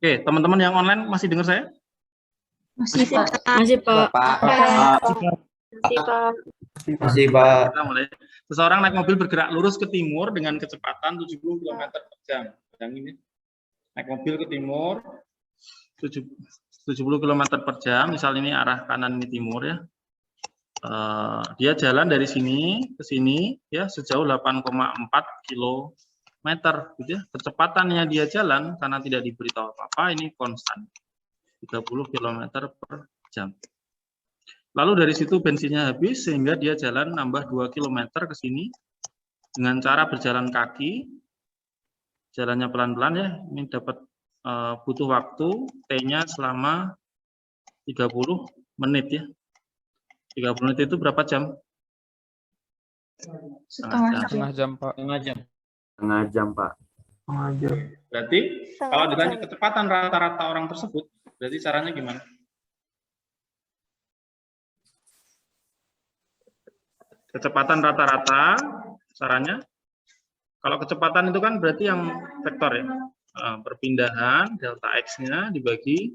Oke, teman-teman yang online masih dengar saya? Masih, Pak. Masih, Pak. Masih, Pak. Kita mulai. Seseorang naik mobil bergerak lurus ke timur dengan kecepatan 70 km per jam. Bayangin ya. Naik mobil ke timur 70 km per jam. Misal ini arah kanan ini timur ya. Dia jalan dari sini ke sini ya sejauh 8,4 km gitu ya. Kecepatannya dia jalan karena tidak diberitahu apa-apa ini konstan 30 km per jam. Lalu dari situ bensinnya habis sehingga dia jalan nambah 2 km ke sini dengan cara berjalan kaki. Jalannya pelan-pelan ya. Ini dapat butuh waktu T-nya selama 30 menit ya. 30 menit itu berapa jam? Setengah jam, Pak. Setengah jam, Pak. Berarti kalau ditanya kecepatan rata-rata orang tersebut, berarti caranya gimana? Kecepatan rata-rata, caranya, kalau kecepatan itu kan berarti yang vektor ya, perpindahan delta X-nya dibagi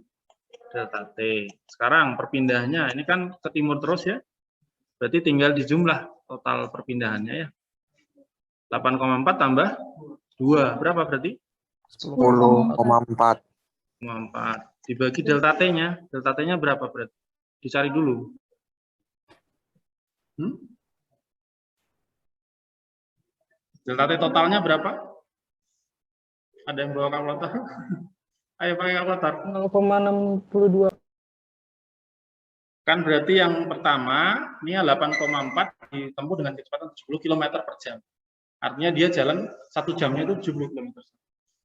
delta T. Sekarang perpindahannya, ini kan ke timur terus ya, berarti tinggal dijumlah total perpindahannya ya. 8,4 tambah 2, berapa berarti? 10,4. 4. Dibagi delta T-nya, delta T-nya berapa berarti? Dicari dulu. Delta T totalnya berapa? Ada yang bawa kalkulator? Ayo pakai kalkulator. 0,62. Kan berarti yang pertama, ini 8,4 ditempuh dengan kecepatan 70 km per jam. Artinya dia jalan 1 jamnya itu 70 km.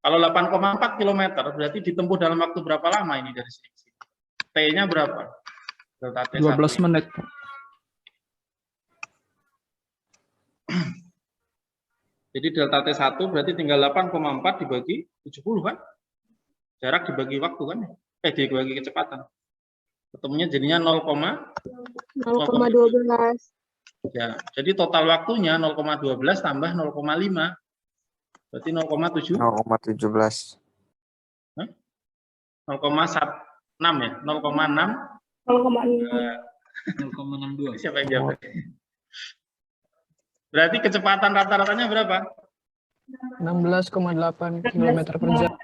Kalau 8,4 km berarti ditempuh dalam waktu berapa lama ini dari sini? T-nya berapa? Delta T 12 menit. Jadi delta T1 berarti tinggal 8,4 dibagi 70 kan? Jarak dibagi waktu kan? Dibagi kecepatan. Ketemunya jadinya 0,12. Ya, jadi total waktunya 0,12 tambah 0,5. Berarti 0,7. 0,17. 0,6 ya? 0,6. 0,62. Siapa yang jawab? Berarti kecepatan rata-ratanya berapa? 16,8 km per jam.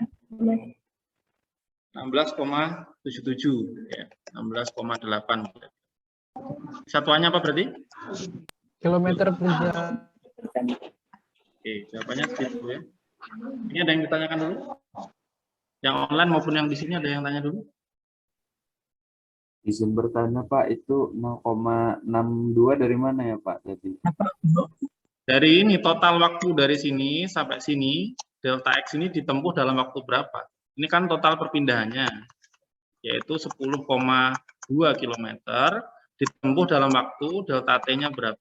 16,77 ya. 16,8. Satuannya apa berarti? Kilometer per jam. Oke, jawabannya segitu ya. Ini ada yang ditanyakan dulu? Yang online maupun yang di sini ada yang tanya dulu? Izin bertanya, Pak, itu 0,62 dari mana ya, Pak? Tadi. Dari ini total waktu dari sini sampai sini delta X ini ditempuh dalam waktu berapa? Ini kan total perpindahannya yaitu 10,2 km ditempuh dalam waktu delta T-nya berapa?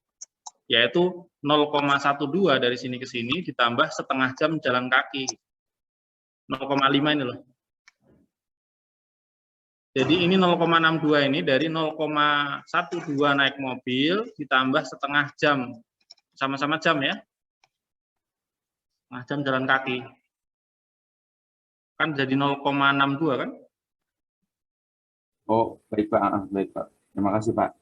Yaitu 0,12 dari sini ke sini ditambah setengah jam jalan kaki. 0,5 ini loh. Jadi ini 0,62 ini dari 0,12 naik mobil ditambah setengah jam. Sama-sama jam ya. Setengah jam jalan kaki. Kan jadi 0,62 kan? Oh, baik, Pak. Baik, Pak. Terima kasih, Pak.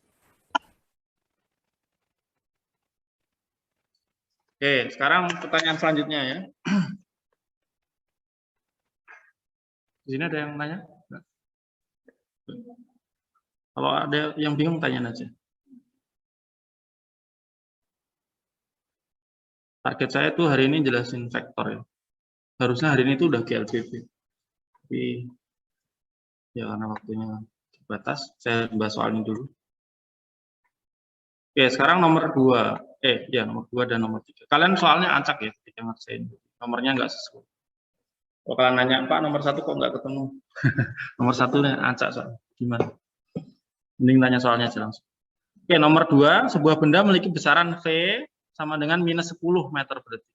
Oke, sekarang pertanyaan selanjutnya ya. Di sini ada yang nanya? Kalau ada yang bingung tanya aja. Target saya tuh hari ini jelasin vektor ya. Harusnya hari ini tuh udah GLBB. Tapi ya karena waktunya terbatas, saya bahas soal ini dulu. Oke, sekarang nomor 2. Nomor 2 dan nomor 3. Kalian soalnya acak ya ketika ngerjain. Nomornya nggak sesuai. Kalau kalian nanya, Pak, nomor 1 kok nggak ketemu? Nomor 1 nih acak soal. Gimana? Mending tanya soalnya aja langsung. Oke, nomor 2, sebuah benda memiliki besaran V sama dengan minus 10 meter berarti.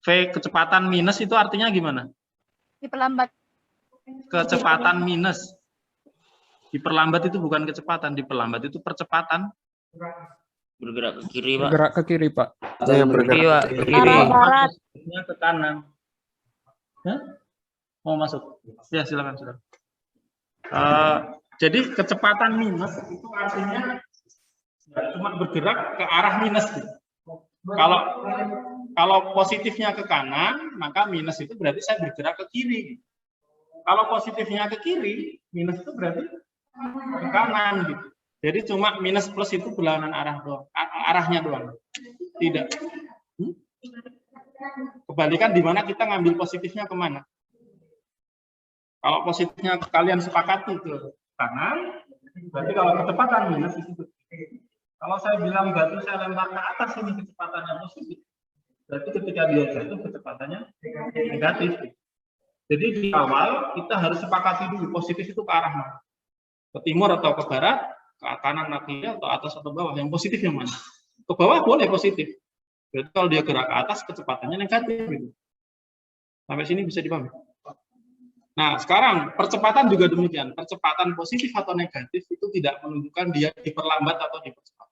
V kecepatan minus itu artinya gimana? Diperlambat. Kecepatan minus. Diperlambat itu bukan kecepatan, diperlambat itu percepatan. Bergerak ke kiri, Pak. Bergerak ke kiri, Pak. Saya bergerak Arah barat. Ke kanan. Hah? Mau masuk? Ya, silakan. Jadi kecepatan minus itu artinya cuma bergerak ke arah minus. Gitu. Kalau positifnya ke kanan, maka minus itu berarti saya bergerak ke kiri. Kalau positifnya ke kiri, minus itu berarti ke kanan. Gitu. Jadi cuma minus plus itu berlawanan arah doang, arahnya doang. Tidak. Kebalikan di mana kita ngambil positifnya kemana? Kalau positifnya kalian sepakati ke kanan, berarti kalau kecepatan minus itu. Kalau saya bilang batu saya lempar ke atas ini kecepatannya positif, berarti ketika dia jatuh kecepatannya negatif. Jadi di awal kita harus sepakati dulu positif itu ke arah mana? Ke timur atau ke barat, ke kanan atau kiri, atau atas atau bawah. Yang positif yang mana? Ke bawah boleh positif. Berarti kalau dia gerak ke atas kecepatannya negatif. Gitu. Sampai sini bisa dipahami? Nah, sekarang percepatan juga demikian. Percepatan positif atau negatif itu tidak menunjukkan dia diperlambat atau dipercepat.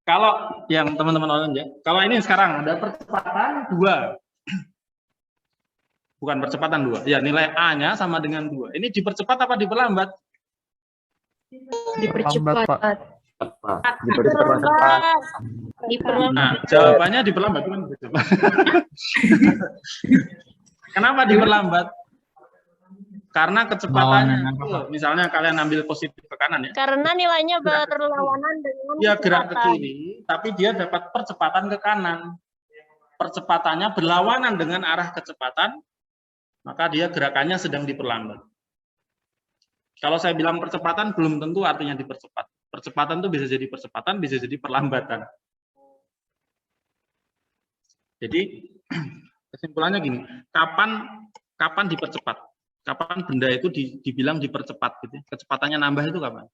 Kalau yang teman-teman online ya, kalau ini sekarang ada percepatan 2. Bukan percepatan 2. Ya, nilai A-nya sama dengan 2. Ini dipercepat apa diperlambat? Dipercepat, Pak. Nah, jawabannya diperlambat. Kenapa diperlambat? Karena kecepatannya, misalnya kalian ambil positif ke kanan ya. Karena nilainya berlawanan dengan Dia gerak ke kiri, tapi dia dapat percepatan ke kanan. Percepatannya berlawanan dengan arah kecepatan, maka dia gerakannya sedang diperlambat. Kalau saya bilang percepatan, belum tentu artinya dipercepat. Percepatan itu bisa jadi percepatan, bisa jadi perlambatan. Jadi kesimpulannya gini, kapan dipercepat? Kapan benda itu dibilang dipercepat? Gitu. Kecepatannya nambah itu kapan?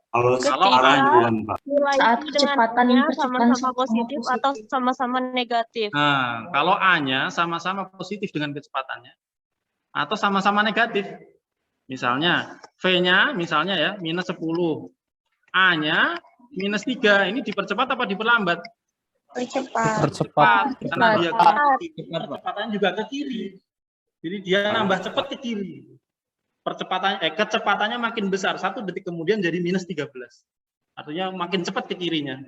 Kalau saat kecepatan sama-sama positif atau sama-sama negatif. Nah, kalau A-nya sama-sama positif dengan kecepatannya, atau sama-sama negatif. Misalnya, V-nya misalnya ya, minus 10. A-nya minus 3. Ini dipercepat apa diperlambat? Percepat. Karena dia kecepatannya juga ke kiri. Jadi dia nambah cepat ke kiri. Kecepatannya makin besar. 1 detik kemudian jadi minus 13. Artinya makin cepat ke kirinya.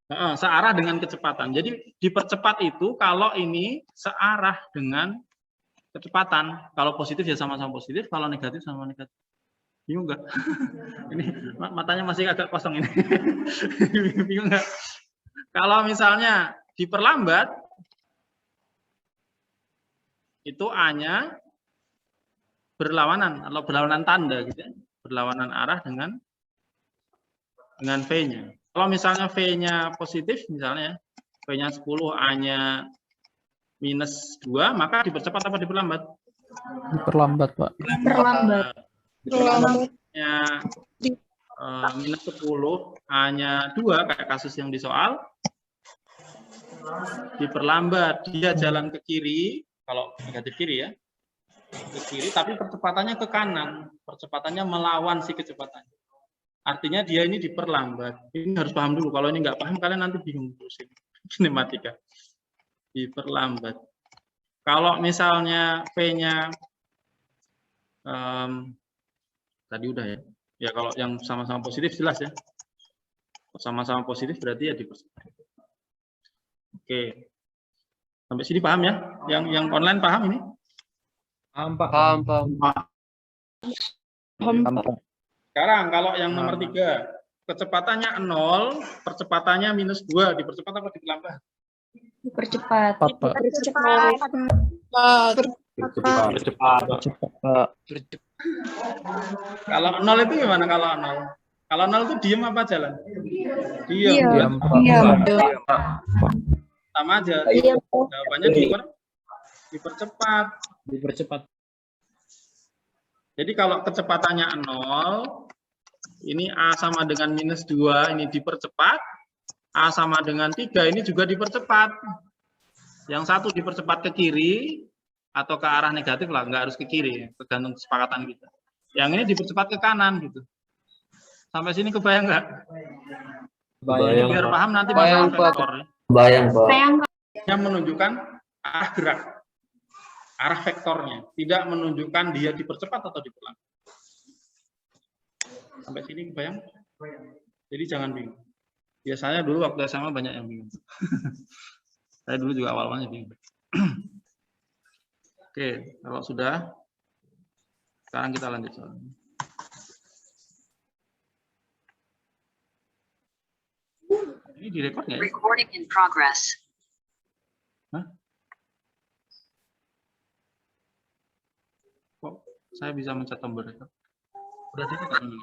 Searah dengan kecepatan. Jadi dipercepat itu kalau ini searah dengan kecepatan. Kalau positif ya sama-sama positif, kalau negatif sama negatif. Bingung nggak? Ini matanya masih agak kosong ini. Bingung nggak? Kalau misalnya diperlambat, itu A-nya berlawanan atau berlawanan tanda gitu ya. Berlawanan arah dengan V-nya. Kalau misalnya V-nya positif misalnya, V-nya 10, A-nya minus 2, maka dipercepat apa diperlambat? Diperlambat, Pak. Diperlambatnya minus 10, A-nya 2, kayak kasus yang di soal. Diperlambat, dia jalan ke kiri, kalau negatif kiri ya, ke kiri, tapi percepatannya ke kanan. Percepatannya melawan si kecepatannya. Artinya dia ini diperlambat. Ini harus paham dulu, kalau ini nggak paham, kalian nanti bingung terus ini. Kinematika. Diperlambat. Kalau misalnya V-nya tadi udah ya. Ya kalau yang sama-sama positif jelas ya. Sama-sama positif berarti ya dipercepat. Oke. Sampai sini paham ya? Yang online paham ini? Paham, Pak. Paham. Sekarang kalau yang nomor 3, kecepatannya 0, percepatannya minus 2, dipercepat apa diperlambat? Dipercepat. Kalau 0 itu gimana kalau 0? Kalau 0 itu diem apa jalan? Diam. Sama aja. Jawabannya dipercepat. Jadi kalau kecepatannya 0, ini A sama dengan minus 2, ini dipercepat. A sama dengan 3, ini juga dipercepat. Yang satu dipercepat ke kiri, atau ke arah negatif lah, nggak harus ke kiri, tergantung kesepakatan kita. Yang ini dipercepat ke kanan gitu. Sampai sini kebayang nggak? Bayang, Biar Pak. paham nanti Bayang, masalah Pak. vektor. Bayang, Pak. Yang menunjukkan arah gerak, arah vektornya, tidak menunjukkan dia dipercepat atau diperlambat. Sampai sini kebayang? Jadi jangan bingung. Biasanya dulu waktu SMA banyak yang bingung. Saya dulu juga awal-awalnya bingung. Oke, kalau sudah, sekarang kita lanjut soalnya. Ini direkod nggak ya? Recording in progress. Hah? Kok saya bisa mencet tombol rekod? Udah direkod ini.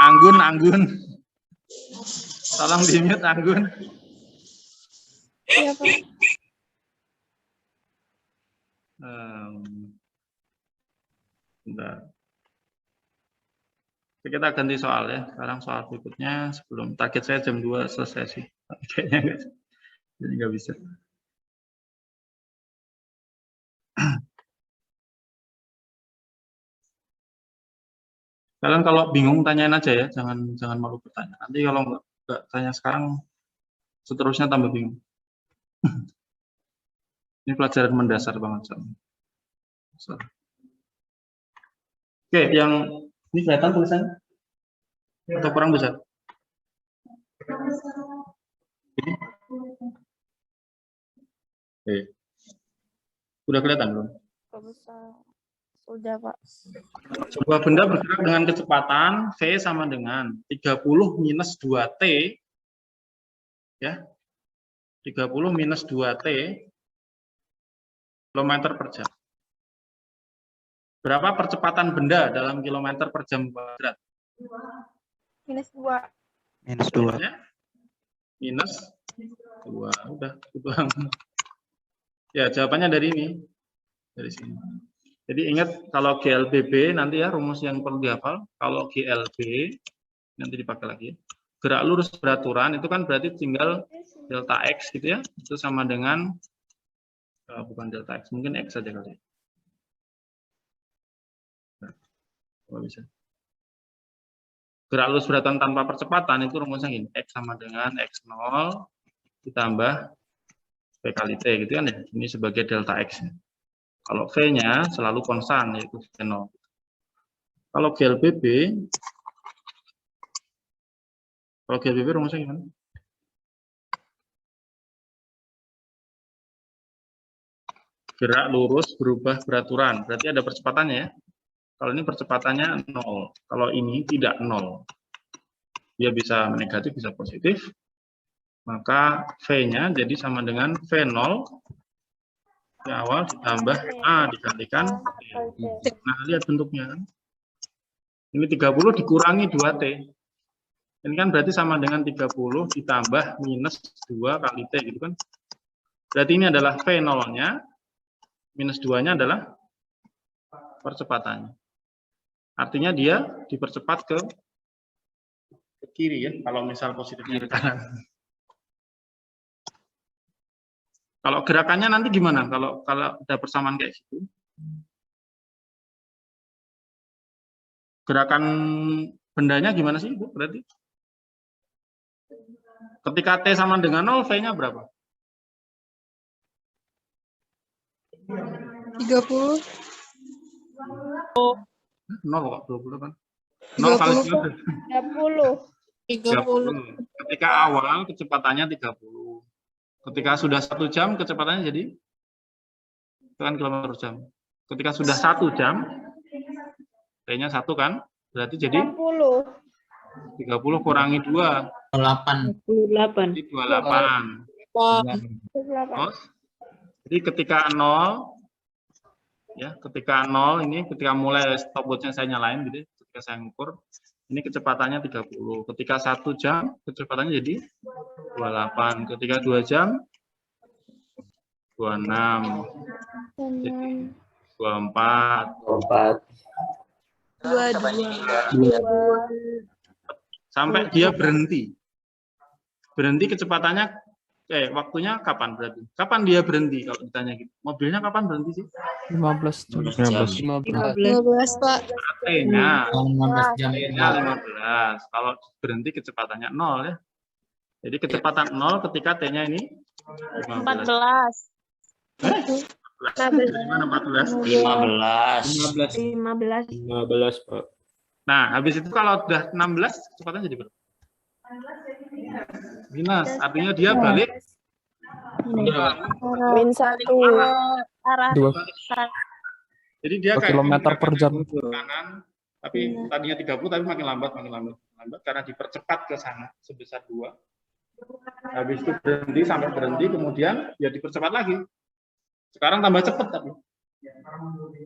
Anggun. Tolong di-mute Anggun. Iya, Pak. Bentar. Kita ganti soal ya. Sekarang soal berikutnya sebelum target saya jam 2 selesai sih. Kayaknya nggak bisa. Kalian kalau bingung tanyain aja ya, jangan malu bertanya. Nanti kalau nggak tanya sekarang, seterusnya tambah bingung. Ini pelajaran mendasar banget. Oke, yang ini kelihatan tulisannya? Atau kurang besar? Ini? Oke. Udah kelihatan belum? Udah, Pak. Sebuah benda bergerak dengan kecepatan V sama dengan 30 minus 2T, ya, 30 minus 2T kilometer per jam. Berapa percepatan benda dalam kilometer per jam kuadrat? Minus 2. Minus 2. Minus 2. Udah, itu. Ya, jawabannya dari ini. Dari sini. Jadi ingat kalau GLBB nanti ya rumus yang perlu dihafal. Kalau GLB nanti dipakai lagi. Gerak lurus beraturan itu kan berarti tinggal delta X gitu ya. Itu sama dengan bukan delta X, mungkin X saja kali. Nah, kalau bisa. Gerak lurus beraturan tanpa percepatan itu rumusnya gini. X sama dengan X0 ditambah V kali T gitu kan ya. Ini sebagai delta X. Kalau V-nya selalu konstan, yaitu V0. Kalau GLBB rumusnya gimana? Gerak lurus berubah beraturan, berarti ada percepatannya ya. Kalau ini percepatannya 0, kalau ini tidak 0. Dia bisa negatif, bisa positif. Maka V-nya jadi sama dengan V0 di awal ditambah A dikalikan T. Nah, lihat bentuknya. Ini 30 dikurangi 2T. Ini kan berarti sama dengan 30 ditambah minus 2 kali T gitu kan. Berarti ini adalah V0-nya, minus 2-nya adalah percepatannya. Artinya dia dipercepat ke kiri ya, kalau misal positif kiri kanan. Kalau gerakannya nanti gimana? Kalau ada persamaan kayak gitu, gerakan bendanya gimana sih, Bu? Berarti ketika T sama dengan 0, V-nya berapa? 30. 0 kok, 20 kan? 0 kali 30. Ketika awal kecepatannya 30. Ketika sudah 1 jam, kecepatannya jadi itu kan kilometer per jam. Ketika sudah 1 jam, T-nya 1 kan, berarti jadi 30 kurangi 2. 28. Jadi 28. Terus, jadi ketika 0, ya, ketika 0 ini, ketika mulai stopwatch-nya saya nyalain, gitu, ketika saya ngukur, ini kecepatannya 30. Ketika 1 jam, kecepatannya jadi 28. Ketika 2 jam, 26. Jadi 24. 22. Sampai dia berhenti. berhenti kecepatannya, waktunya kapan berarti? Kapan dia berhenti kalau ditanya gitu? Mobilnya kapan berhenti sih? 15 jam. 15. 15, Pak. T-nya, 15 jam. T-nya 15. Kalau berhenti kecepatannya 0 ya. Jadi kecepatan 0 ketika T-nya ini 15. 14. Dari mana 14? 15. 15. 15, Pak. Nah, habis itu kalau udah 16, kecepatannya jadi berapa? Minus, artinya dia balik. Min 1. Arah. 2 Jadi dia kayak kilometer per jam. ke kanan, tapi tadinya 30 tapi makin lambat karena dipercepat ke sana sebesar 2. Habis itu berhenti kemudian ya dipercepat lagi. Sekarang tambah cepat tapi.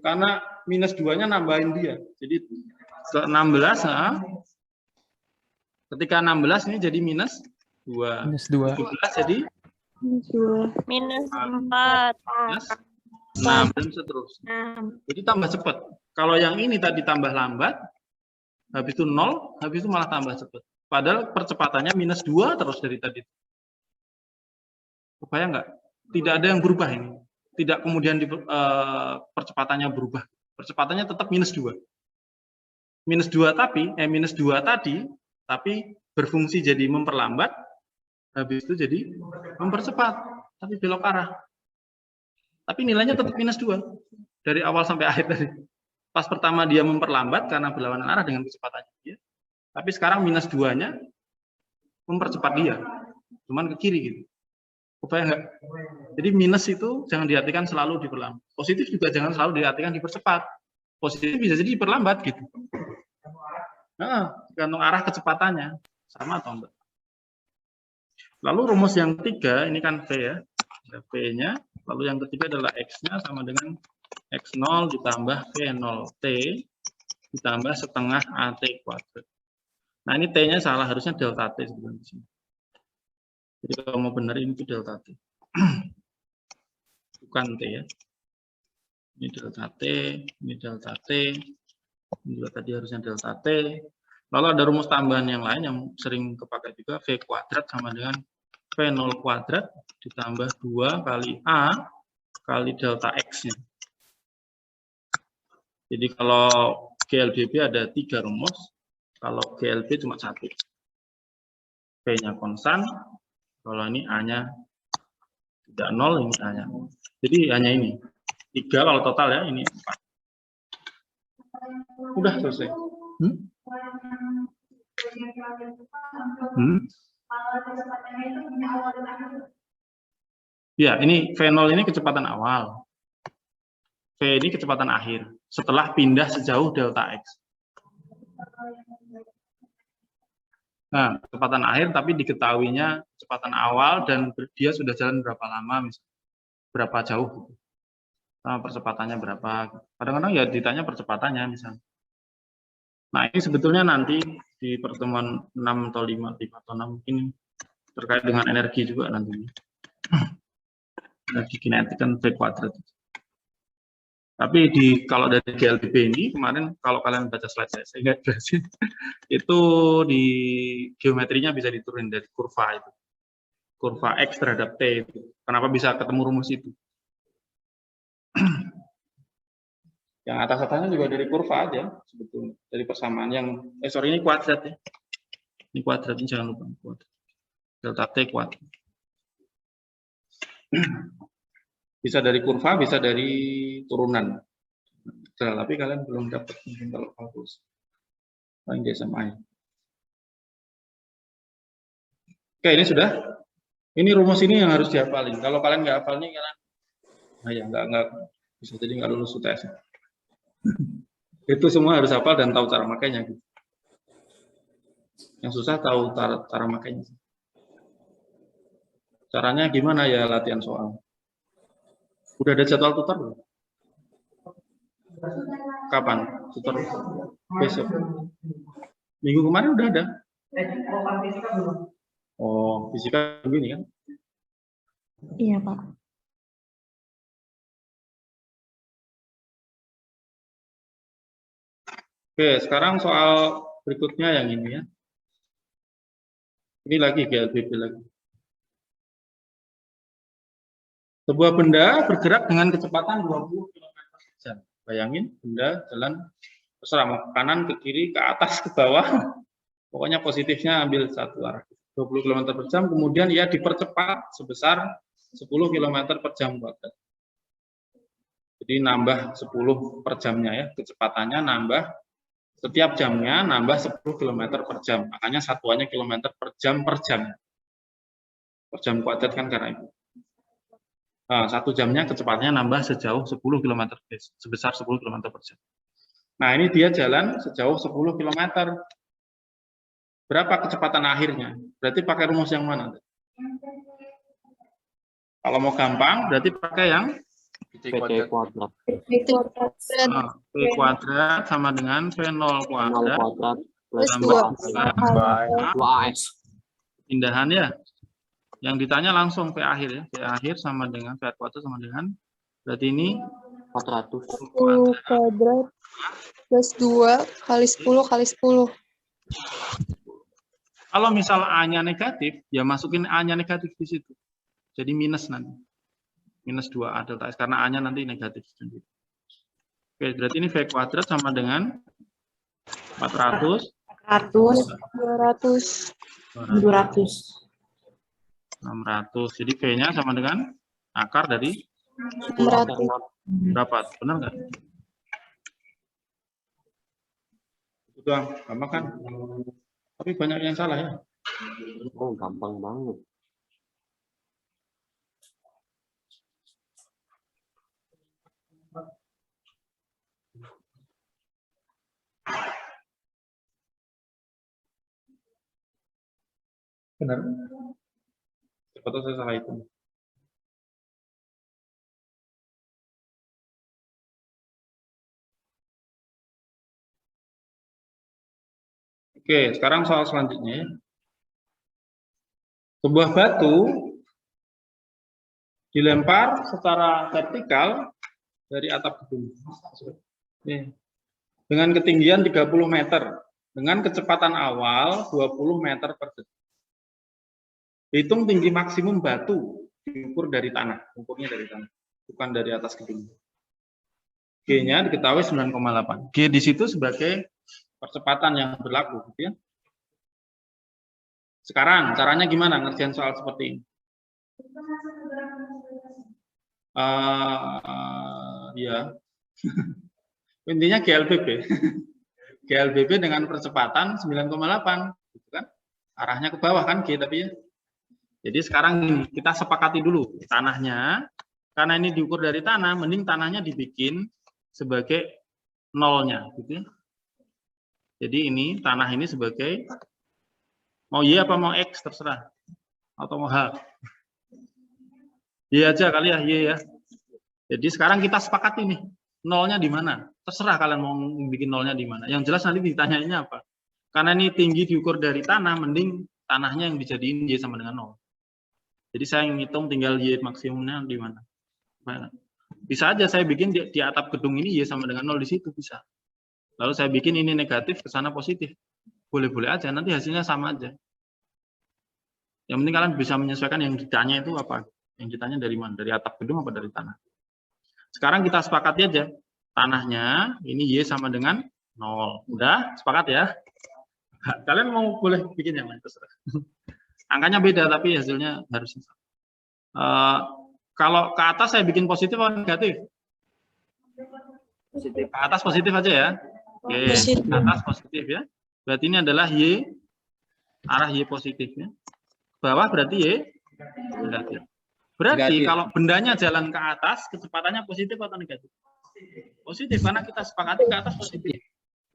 Karena minus 2-nya nambahin dia. Jadi ke 16, ketika 16 ini jadi minus 2. Minus 2. 17 jadi Minus 4. minus 6 dan seterusnya. Jadi tambah cepat. Kalau yang ini tadi tambah lambat, habis itu 0, habis itu malah tambah cepat. Padahal percepatannya minus 2 terus dari tadi. Kebayang nggak? Tidak ada yang berubah ini. Tidak kemudian percepatannya berubah. Percepatannya tetap minus 2. Minus 2 tadi, tapi berfungsi jadi memperlambat, habis itu jadi mempercepat, tapi belok arah. Tapi nilainya tetap minus 2 dari awal sampai akhir tadi. Pas pertama dia memperlambat karena berlawanan arah dengan kecepatannya dia. Tapi sekarang minus 2-nya mempercepat dia. Cuman ke kiri gitu. Kebayang nggak? Jadi minus itu jangan diartikan selalu diperlambat. Positif juga jangan selalu diartikan dipercepat. Positif bisa jadi diperlambat gitu. Nah, tergantung arah kecepatannya. Sama atau enggak. Lalu rumus yang ketiga, ini kan V ya. V-nya. Lalu yang ketiga adalah X-nya sama dengan X0 ditambah V0T ditambah setengah AT kuadrat. Nah ini T-nya salah, harusnya delta T sebenarnya. Jadi kalau mau benar ini itu delta T. Bukan T ya. Ini delta T, ini delta T. Ini juga tadi harusnya delta T. Lalu ada rumus tambahan yang lain yang sering kepakai juga, V kuadrat sama dengan V0 kuadrat ditambah 2 kali A kali delta X-nya. Jadi kalau GLBB ada 3 rumus, kalau GLB cuma 1. V-nya konstan, kalau ini A-nya tidak 0, ini A-nya. Jadi hanya ini. 3 kalau total ya, ini 4. Udah selesai. Ya, ini V0 ini kecepatan awal. V ini kecepatan akhir. Setelah pindah sejauh delta X. Nah, kecepatan akhir tapi diketahuinya kecepatan awal dan dia sudah jalan berapa lama, misalnya. Berapa jauh. Gitu. Sama percepatannya berapa. Kadang-kadang ya ditanya percepatannya misalnya. Nah, ini sebetulnya nanti di pertemuan 6 atau 5 atau 6 mungkin terkait dengan energi juga nantinya. Energi kinetik kan V kuadrat. Tapi kalau dari GLBB ini kemarin kalau kalian baca slide saya ingat berhasil itu di geometrinya bisa diturunin dari kurva itu. Kurva X terhadap T itu. Kenapa bisa ketemu rumus itu? Yang atas-atasnya juga dari kurva aja sebetulnya, dari persamaan yang ini kuadrat ya. Ini kuadrat, ini jangan lupa kuadrat. Delta T kuadrat. Bisa dari kurva, bisa dari turunan. Tapi kalian belum dapat mungkin kalau kalkulus. Paling di SMA. Oke, ini sudah. Ini rumus ini yang harus dihafalin. Kalau kalian nggak hafalnya, kalian nggak bisa jadi nggak lulus UTS. Itu semua harus hafal dan tahu cara makainya. Yang susah tahu cara makainya. Caranya gimana ya latihan soal? Udah ada jadwal tutor belum? Kapan? Tutor besok. Minggu kemarin udah ada. Oh, fisika begini kan? Iya, Pak. Oke, sekarang soal berikutnya yang ini ya. Ini lagi GLBB lagi. Sebuah benda bergerak dengan kecepatan 20 km per jam. Bayangin, benda jalan terserah mau ke kanan, ke kiri, ke atas, ke bawah. Pokoknya positifnya ambil satu arah. 20 km per jam, kemudian ia dipercepat sebesar 10 km per jam kuadrat. Jadi nambah 10 per jamnya ya, kecepatannya nambah setiap jamnya nambah 10 km per jam. Makanya satuannya kilometer per jam per jam. Per jam kuadrat kan karena itu. Nah, 1 jamnya kecepatannya nambah sejauh 10 km, sebesar 10 km per jam. Nah, ini dia jalan sejauh 10 km. Berapa kecepatan akhirnya? Berarti pakai rumus yang mana? Kalau mau gampang, berarti pakai yang PT kuadrat. V kuadrat sama dengan V0 0 kuadrat kuadrat plus tambah 2AS. pindahan ya. Yang ditanya langsung V akhir ya. V akhir sama dengan V kuadrat sama dengan, berarti ini 400. 10 kuadrat plus 2 kali 10 kali 10. Kalau misal A-nya negatif, ya masukin A-nya negatif di situ. Jadi minus nanti. Minus 2A delta S, karena A-nya nanti negatif. Oke, berarti ini V kuadrat sama dengan 400. 200. 600. Jadi V-nya sama dengan akar dari 600. berapa? Benar nggak? Itu doang. Gampang kan? Tapi banyak yang salah ya. Oh, gampang banget. Benar. Siapa tahu saya salah itu. Oke, sekarang soal selanjutnya. Sebuah batu dilempar secara vertikal dari atap gedung. Dengan ketinggian 30 meter. Dengan kecepatan awal 20 meter per detik. Hitung tinggi maksimum batu diukur dari tanah. Ukurnya dari tanah. Bukan dari atas gedung. G-nya diketahui 9,8. G di situ sebagai percepatan yang berlaku, gitu ya. Sekarang caranya gimana ngerjain soal seperti ini? Ya, intinya GLBB, GLBB dengan percepatan 9,8, gitu kan? Arahnya ke bawah kan G tapi ya. Jadi sekarang ini kita sepakati dulu tanahnya, karena ini diukur dari tanah, mending tanahnya dibikin sebagai nolnya, gitu ya. Jadi ini tanah ini sebagai mau Y apa mau X terserah, atau mau H. Y aja kali ya, Y ya. Jadi sekarang kita sepakati nih, nolnya di mana? Terserah kalian mau bikin nolnya di mana. Yang jelas nanti ditanyainnya apa. Karena ini tinggi diukur dari tanah, mending tanahnya yang dijadiin Y sama dengan 0. Jadi saya ngitung tinggal Y maksimumnya di mana. Bisa aja saya bikin di atap gedung ini Y sama dengan 0 di situ, bisa. Lalu saya bikin ini negatif, ke sana positif. Boleh-boleh aja, nanti hasilnya sama aja. Yang penting kalian bisa menyesuaikan yang ditanya itu apa. Yang ditanya dari mana? Dari atap gedung apa dari tanah? Sekarang kita sepakati aja. Tanahnya, ini Y sama dengan 0. Udah, sepakat ya? Kalian mau boleh bikin yang lain, terserah. Angkanya beda, tapi hasilnya harus sama. Kalau ke atas saya bikin positif atau negatif? Positif. Ke atas positif aja ya. Oke, ke atas positif ya. Berarti ini adalah Y, arah Y positifnya. Bawah berarti Y negatif. Berarti kalau bendanya jalan ke atas, kecepatannya positif atau negatif? Positif, karena kita sepakati ke atas positif.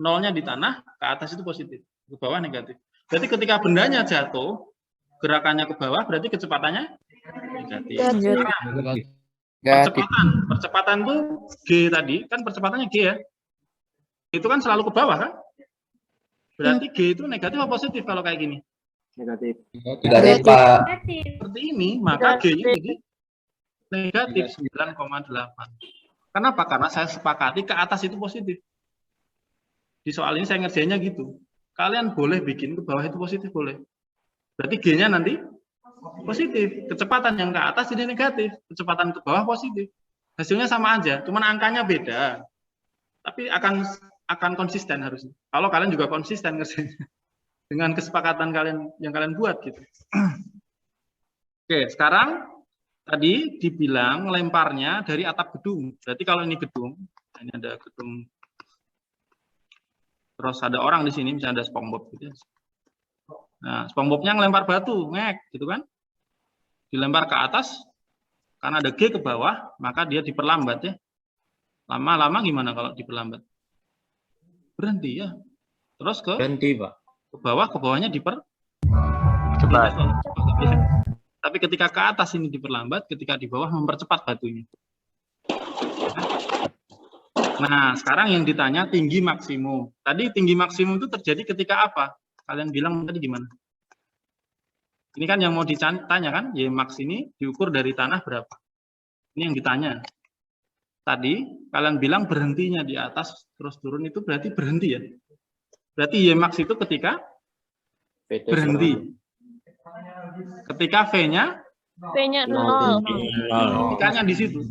Nolnya di tanah, ke atas itu positif. Ke bawah negatif. Berarti ketika bendanya jatuh, gerakannya ke bawah, berarti kecepatannya negatif. Percepatan tuh G tadi, kan percepatannya G ya. Itu kan selalu ke bawah kan? Berarti G itu negatif atau positif kalau kayak gini? Negatif. Negatif, Pak. Seperti ini, maka G-nya jadi negatif 9,8. Kenapa? Karena saya sepakati ke atas itu positif. Di soal ini saya ngerjainnya gitu. Kalian boleh bikin ke bawah itu positif, boleh. Berarti G-nya nanti positif. Kecepatan yang ke atas jadi negatif. Kecepatan ke bawah positif. Hasilnya sama aja, cuman angkanya beda. Tapi akan konsisten harusnya. Kalau kalian juga konsisten ngerjainnya dengan kesepakatan kalian yang kalian buat gitu. Oke, sekarang tadi dibilang lemparnya dari atap gedung. Berarti kalau ini gedung, ini ada gedung. Terus ada orang di sini, misalnya ada SpongeBob gitu ya. Nah, SpongeBob-nya ngelempar batu, ngek, gitu kan? Dilempar ke atas, karena ada G ke bawah, maka dia diperlambat ya. Lama-lama gimana kalau diperlambat? Berhenti ya. Terus Berhenti, Pak. ke bawahnya Cepat. Tapi ketika ke atas ini diperlambat, ketika di bawah mempercepat batunya. Nah, sekarang yang ditanya tinggi maksimum. Tadi tinggi maksimum itu terjadi ketika apa? Kalian bilang tadi gimana? Ini kan yang mau ditanya kan, Y max ini diukur dari tanah berapa? Ini yang ditanya. Tadi kalian bilang berhentinya di atas terus turun itu berarti berhenti ya? Berarti Y max itu ketika PT berhenti. Ketika V-nya P-nya 0. Ketikanya di situ.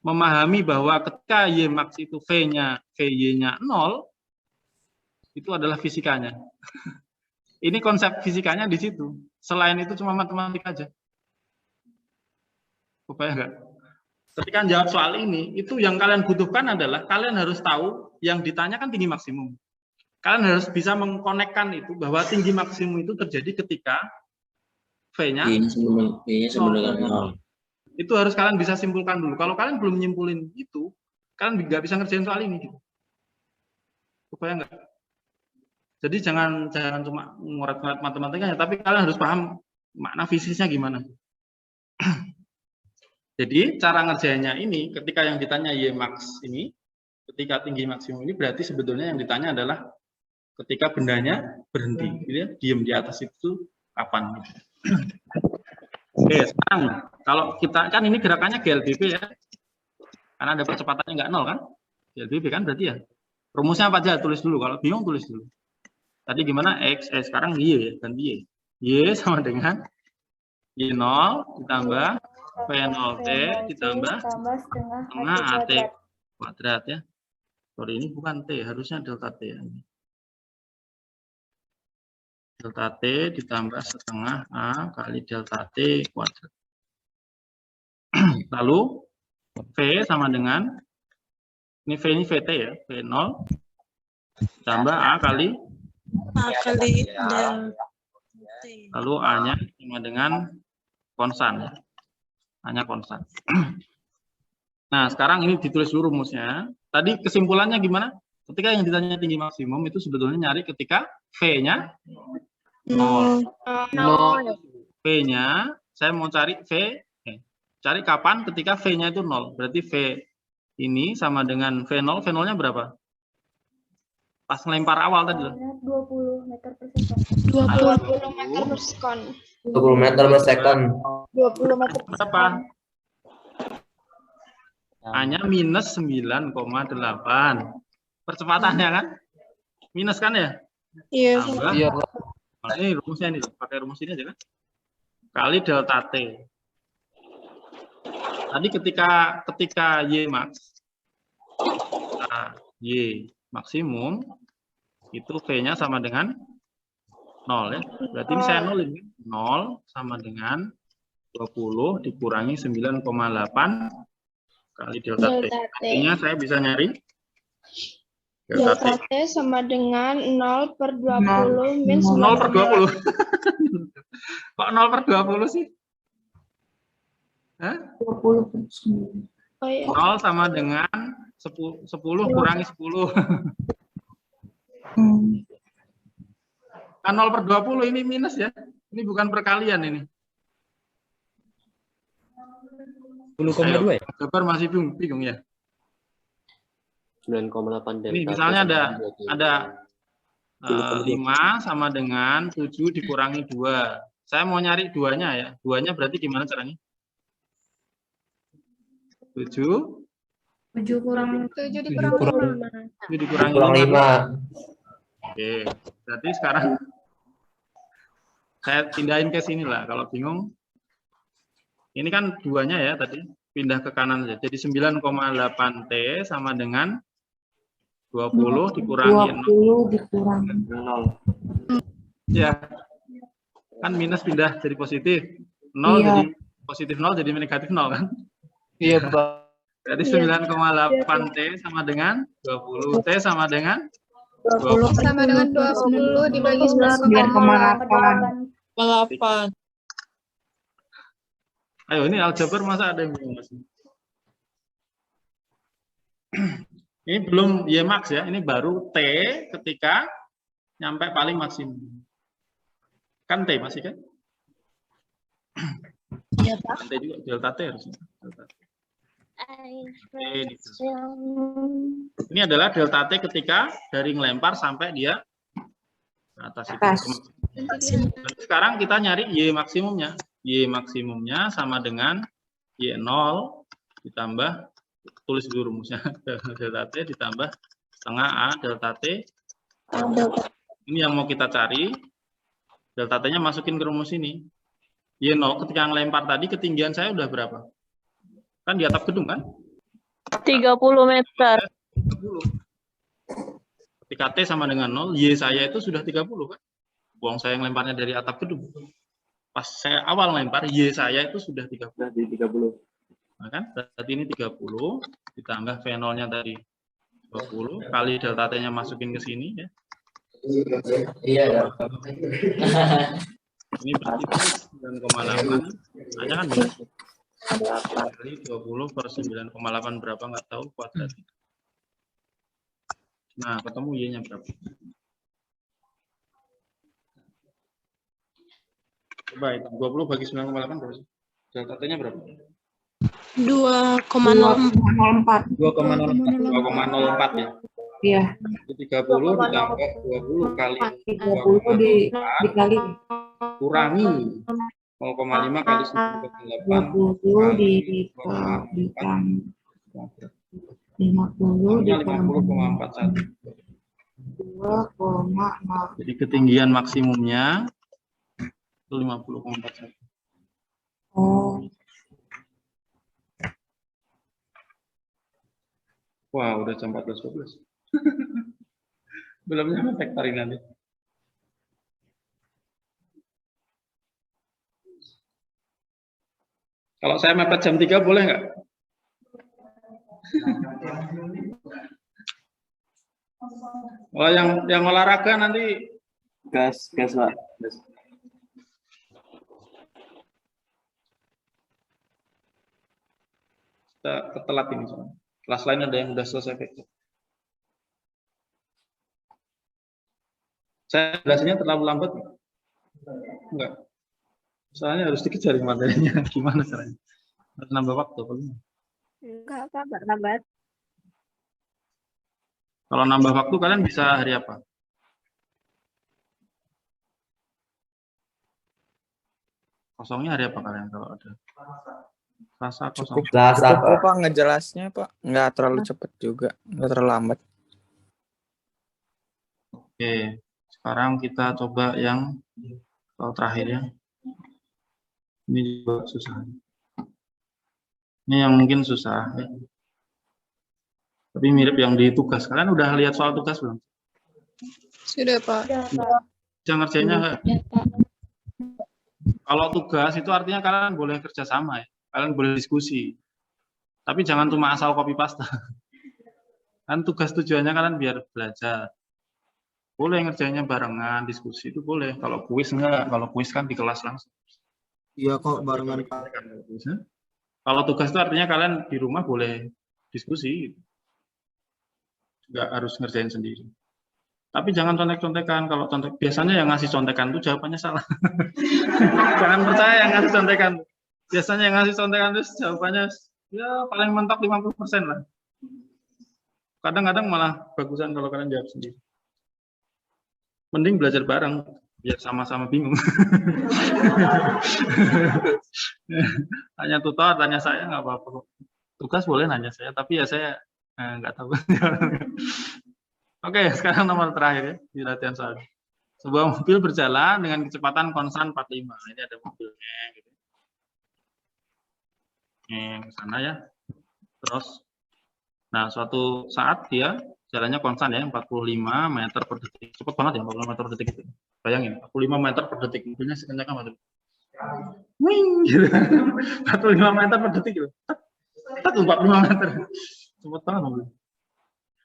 Memahami bahwa ketika Y max itu VY-nya 0, itu adalah fisikanya. Ini konsep fisikanya di situ. Selain itu cuma matematika aja. Supaya enggak? Ketika jawab soal ini, itu yang kalian butuhkan adalah kalian harus tahu yang ditanya kan tinggi maksimum. Kalian harus bisa mengkonekkan itu bahwa tinggi maksimum itu terjadi ketika V-nya itu harus kalian bisa simpulkan dulu. Kalau kalian belum nyimpulin itu, kalian nggak bisa ngerjain soal ini. Gitu. Supaya enggak? Jadi jangan cuma ngoret-ngoret matematikanya, tapi kalian harus paham makna fisiknya gimana. Jadi cara ngerjainnya ini, ketika yang ditanya Y max ini, ketika tinggi maksimum ini, berarti sebetulnya yang ditanya adalah ketika bendanya berhenti, gitu ya, diem di atas itu kapan? Oke, sekarang kalau kita kan ini gerakannya GLBB ya, karena ada percepatannya nggak 0 kan? GLBB kan berarti ya. Rumusnya apa aja? Tulis dulu. Kalau bingung tulis dulu. Tadi gimana? Sekarang Y ya, ganti Y. Y sama dengan Y0 ditambah V0T ditambah setengah AT kuadrat ya. Sorry, ini bukan T, harusnya delta T ya. Delta T ditambah setengah A kali delta T kuadrat. Lalu V sama dengan, ini V ini VT ya, V0 ditambah A kali lalu A-nya sama dengan konstan ya. A-nya konstan. Nah, sekarang ini ditulis dulu rumusnya. Tadi kesimpulannya gimana? Ketika yang ditanya tinggi maksimum itu sebetulnya nyari ketika V-nya 0. V-nya saya mau cari cari kapan ketika V-nya itu 0. Berarti V ini sama dengan V0. V0-nya berapa? Pas ngelempar awal tadi loh. 20 meter per second. 20 meter per second. 20 meter per second. 20 meter per Berapa? second. A-nya minus 9,8. Percepatannya kan? Minus kan ya? Iya. Tambah. Iya. Nah, ini rumusnya ini, pakai rumus ini aja kan? Kali delta T. Tadi ketika Y max, Y maksimum, itu V-nya sama dengan 0 ya. Berarti ini saya nolin. 0 sama dengan 20 dikurangi 9,8 kali delta T. Artinya saya bisa nyari Delta T sama dengan 0 per 20 min 0 per 20. Kok 0 per 20 sih? Hah? 20. Oh, iya. 0 sama dengan 10 kurangi 10. Kan 0 per 20 ini minus ya. Ini bukan perkalian ini. 10,2 ya? Jabar masih bingung ya. 9,8 delta. Ini misalnya ada 5 sama dengan 7 dikurangi 2. Saya mau nyari 2-nya ya. 2-nya berarti gimana caranya? 7 7 dikurangi 5. Oke, berarti sekarang Saya pindahin ke sini lah, kalau bingung. Ini kan duanya ya tadi, pindah ke kanan saja. Jadi 9,8 T sama dengan 20 dikurangi 20 dikurangi 0. ya. Kan minus pindah jadi positif. 0 Iya. jadi positif 0 jadi negatif 0 kan. Iya, Pak. Jadi 9,8 T sama dengan 20. T sama dengan 20 Sama dengan 20 dibagi 9,8. 8. Ayo, ini aljabar masa ada yang bingung Mas? Ini belum Y max ya, ini baru T ketika nyampe paling maksimum. Kan T masih kan? Iya, Pak. T juga, delta T harusnya. Delta T. Ini adalah delta T ketika dari ngelempar sampai dia ke atas itu. Dan sekarang kita nyari Y maksimumnya. Y maksimumnya sama dengan Y0 ditambah, tulis dulu rumusnya, delta T ditambah setengah A delta T. Ini yang mau kita cari. Delta T-nya masukin ke rumus ini. Y0 ketika ngelempar tadi ketinggian saya udah berapa? Kan di atap gedung kan? 30 meter. 30. Ketika T sama dengan 0, Y saya itu sudah 30 kan? Buang saya ngelemparnya dari atap gedung. Pas saya awal ngelempar, Y saya itu sudah 30. Sudah di 30. Nah, kan? Berarti ini 30 ditambah V0-nya tadi 20 kali delta T-nya masukin ke sini ya. Iya. Ini berarti 9,8. Hanya kan minus. Kali 20 per 9,8 berapa nggak tahu kuadrat. Nah, ketemu Y-nya berapa? Coba itu 20 bagi 9,8 berapa sih? Delta T-nya berapa? 2,04. 2,04 ya. Iya. Jadi 30 ditambah 20 kali 30 dikali kurangi 0,5 kali 9,8 20 ditambah 50 50,41. 2,0. Jadi ketinggian maksimumnya itu 50,41. Oh. Wah, udah jam 14.12. Belum nyampe hektar ini nanti. Kalau saya mepet jam 3 boleh nggak? Kalau yang olahraga nanti Gas, Pak. Gas. kita ketelat ini soalnya. Kelas lain ada yang udah selesai. Saya belajarnya terlalu lambat. Enggak. Soalnya harus dikejar materinya. Gimana caranya? Harus nambah waktu. Enggak, Pak, nggak lambat. Kalau nambah waktu kalian bisa hari apa? Kosongnya hari apa kalian kalau ada? Selasa kosong. Selasa. Cukup Pak ngejelasnya Pak, nggak terlalu cepet juga, nggak terlalu lambat. Oke, sekarang kita coba yang terakhir ya. Ini juga susah. Ini yang mungkin susah. Ya. Tapi mirip yang di tugas. Kalian udah lihat soal tugas belum? Sudah, Pak. Bisa ngerjainnya nggak? Kalau tugas itu artinya kalian boleh kerjasama ya. Kalian boleh diskusi. Tapi jangan cuma asal copy paste. Kan tugas tujuannya kalian biar belajar. Boleh ngerjainnya barengan, diskusi itu boleh. Kalau kuis enggak, kalau kuis kan di kelas langsung. Iya kok barengan Pak. Kalau tugas itu artinya kalian di rumah boleh diskusi. Enggak harus ngerjain sendiri. Tapi jangan contek-contekan. Kalau contek, biasanya yang ngasih contekan itu jawabannya salah. Jangan percaya yang ngasih contekan. Biasanya yang ngasih contekan itu jawabannya ya paling mentok 50% lah. Kadang-kadang malah bagusan kalau kalian jawab sendiri. Mending belajar bareng, biar sama-sama bingung. Tanya tutor, tanya saya nggak apa-apa. Tugas boleh nanya saya, tapi ya saya nggak tahu. Oke, sekarang nomor terakhir ya di latihan soal. Sebuah mobil berjalan dengan kecepatan konstan 45. Ini ada mobilnya gitu. Ke sana ya. Terus nah, suatu saat dia jalannya konstan ya, 45 meter per detik. Cepat banget ya 45 meter per detik itu. Bayangin, 45 meter per detik. Mobilnya sekencang apa tuh? Wing gitu. 45 meter per detik gitu. 45 meter. Cepat banget mobil.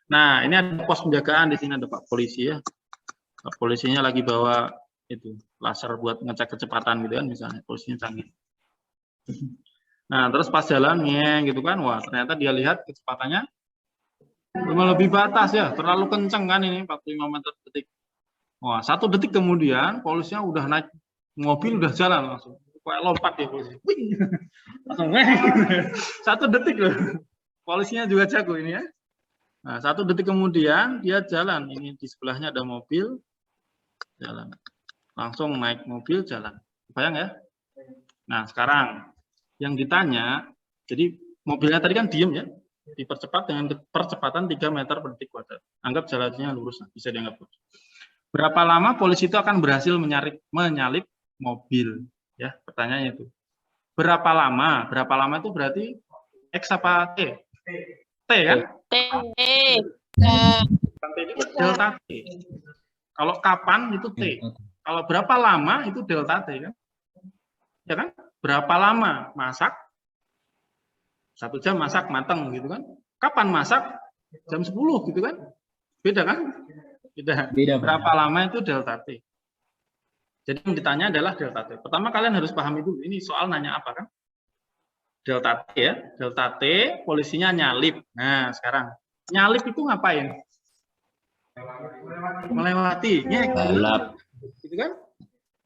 Nah, ini ada pos penjagaan di sini, ada Pak Polisi ya. Pak Polisinya lagi bawa itu laser buat ngecek kecepatan gitu kan, misalnya polisinya canggih. Nah, terus pas jalan gitu kan, wah ternyata dia lihat kecepatannya lebih batas ya, terlalu kenceng kan ini 45 meter per detik. Wah, 1 detik kemudian polisinya udah naik mobil, udah jalan langsung. Kayak lompat ya polisi. Wing. Langsung 1 detik loh. Polisinya juga jago ini ya. Nah, 1 detik kemudian dia jalan. Ini di sebelahnya ada mobil, jalan. Langsung naik mobil, jalan. Bayang ya? Nah, sekarang yang ditanya, jadi mobilnya tadi kan diem ya, dipercepat dengan percepatan 3 meter per detik kuadrat. Anggap jalannya lurus, bisa dianggap lurus. Berapa lama polisi itu akan berhasil menyalip mobil? Ya, pertanyaannya itu. Berapa lama? Berapa lama itu berarti X apa T? T kan? T. Delta T. Kalau kapan itu T. Kalau berapa lama itu delta T kan? Ya kan? Berapa lama masak? 1 jam masak mateng gitu kan? Kapan masak? Jam 10 gitu kan? Beda kan? Beda. Berapa lama itu delta T? Jadi yang ditanya adalah delta T. Pertama kalian harus pahami dulu. Ini soal nanya apa kan? Delta T ya. Delta T, polisinya nyalip. Nah, sekarang nyalip itu ngapain? Melewati. Balap. Gitu kan?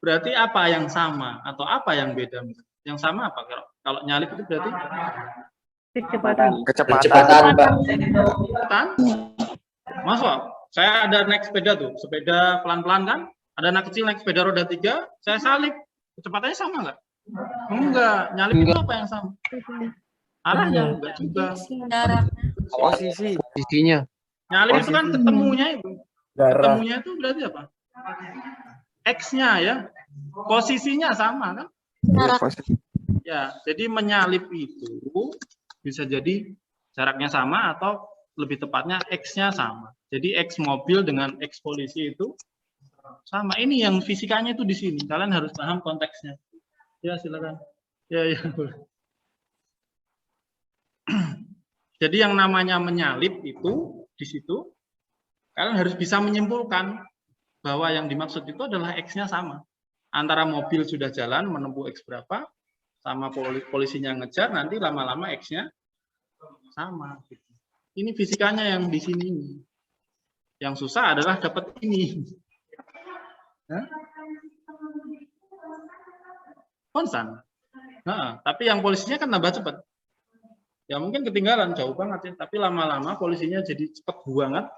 Berarti apa yang sama atau apa yang beda? Yang sama apa? Kalau nyalip itu berarti Kecepatan. Kecepatan, Pak. kecepatan. Masuk. Saya ada naik sepeda tuh, sepeda pelan-pelan kan? Ada anak kecil naik sepeda roda 3, saya salip. Kecepatannya sama nggak? Enggak. Nyalip itu apa yang sama? Arahnya enggak juga. Posisi. Posisinya. Nyalip itu kan ketemunya itu. Ketemunya itu berarti apa? X-nya ya. Posisinya sama kan? Ya, jadi menyalip itu bisa jadi jaraknya sama atau lebih tepatnya X-nya sama. Jadi X mobil dengan X polisi itu sama. Ini yang fisikanya itu di sini. Kalian harus paham konteksnya. Ya, silakan. Ya. Jadi yang namanya menyalip itu di situ kalian harus bisa menyimpulkan bahwa yang dimaksud itu adalah X-nya sama. Antara mobil sudah jalan menempuh X berapa, sama polisinya ngejar, nanti lama-lama X-nya sama. Ini fisikanya yang di sini. Yang susah adalah dapat ini. Konstan. Nah, tapi yang polisinya kan nambah cepat. Ya mungkin ketinggalan jauh banget ya, tapi lama-lama polisinya jadi cepat banget,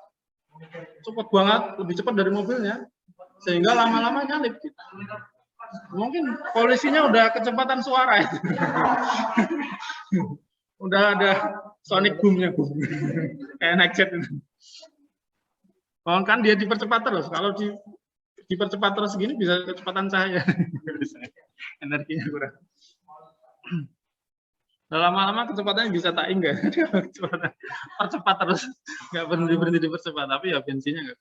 lebih cepat dari mobilnya, sehingga lama-lama nyalip. Mungkin polisinya udah kecepatan suara ya. Udah ada sonic boom-nya, kayak naik jet itu. Oh, kan dia dipercepat terus. Kalau dipercepat terus gini bisa kecepatan cahaya. Energinya kurang. Lama-lama kecepatannya bisa tak enggak. Percepat terus, nggak berhenti dipercepat, tapi ya bensinnya nggak.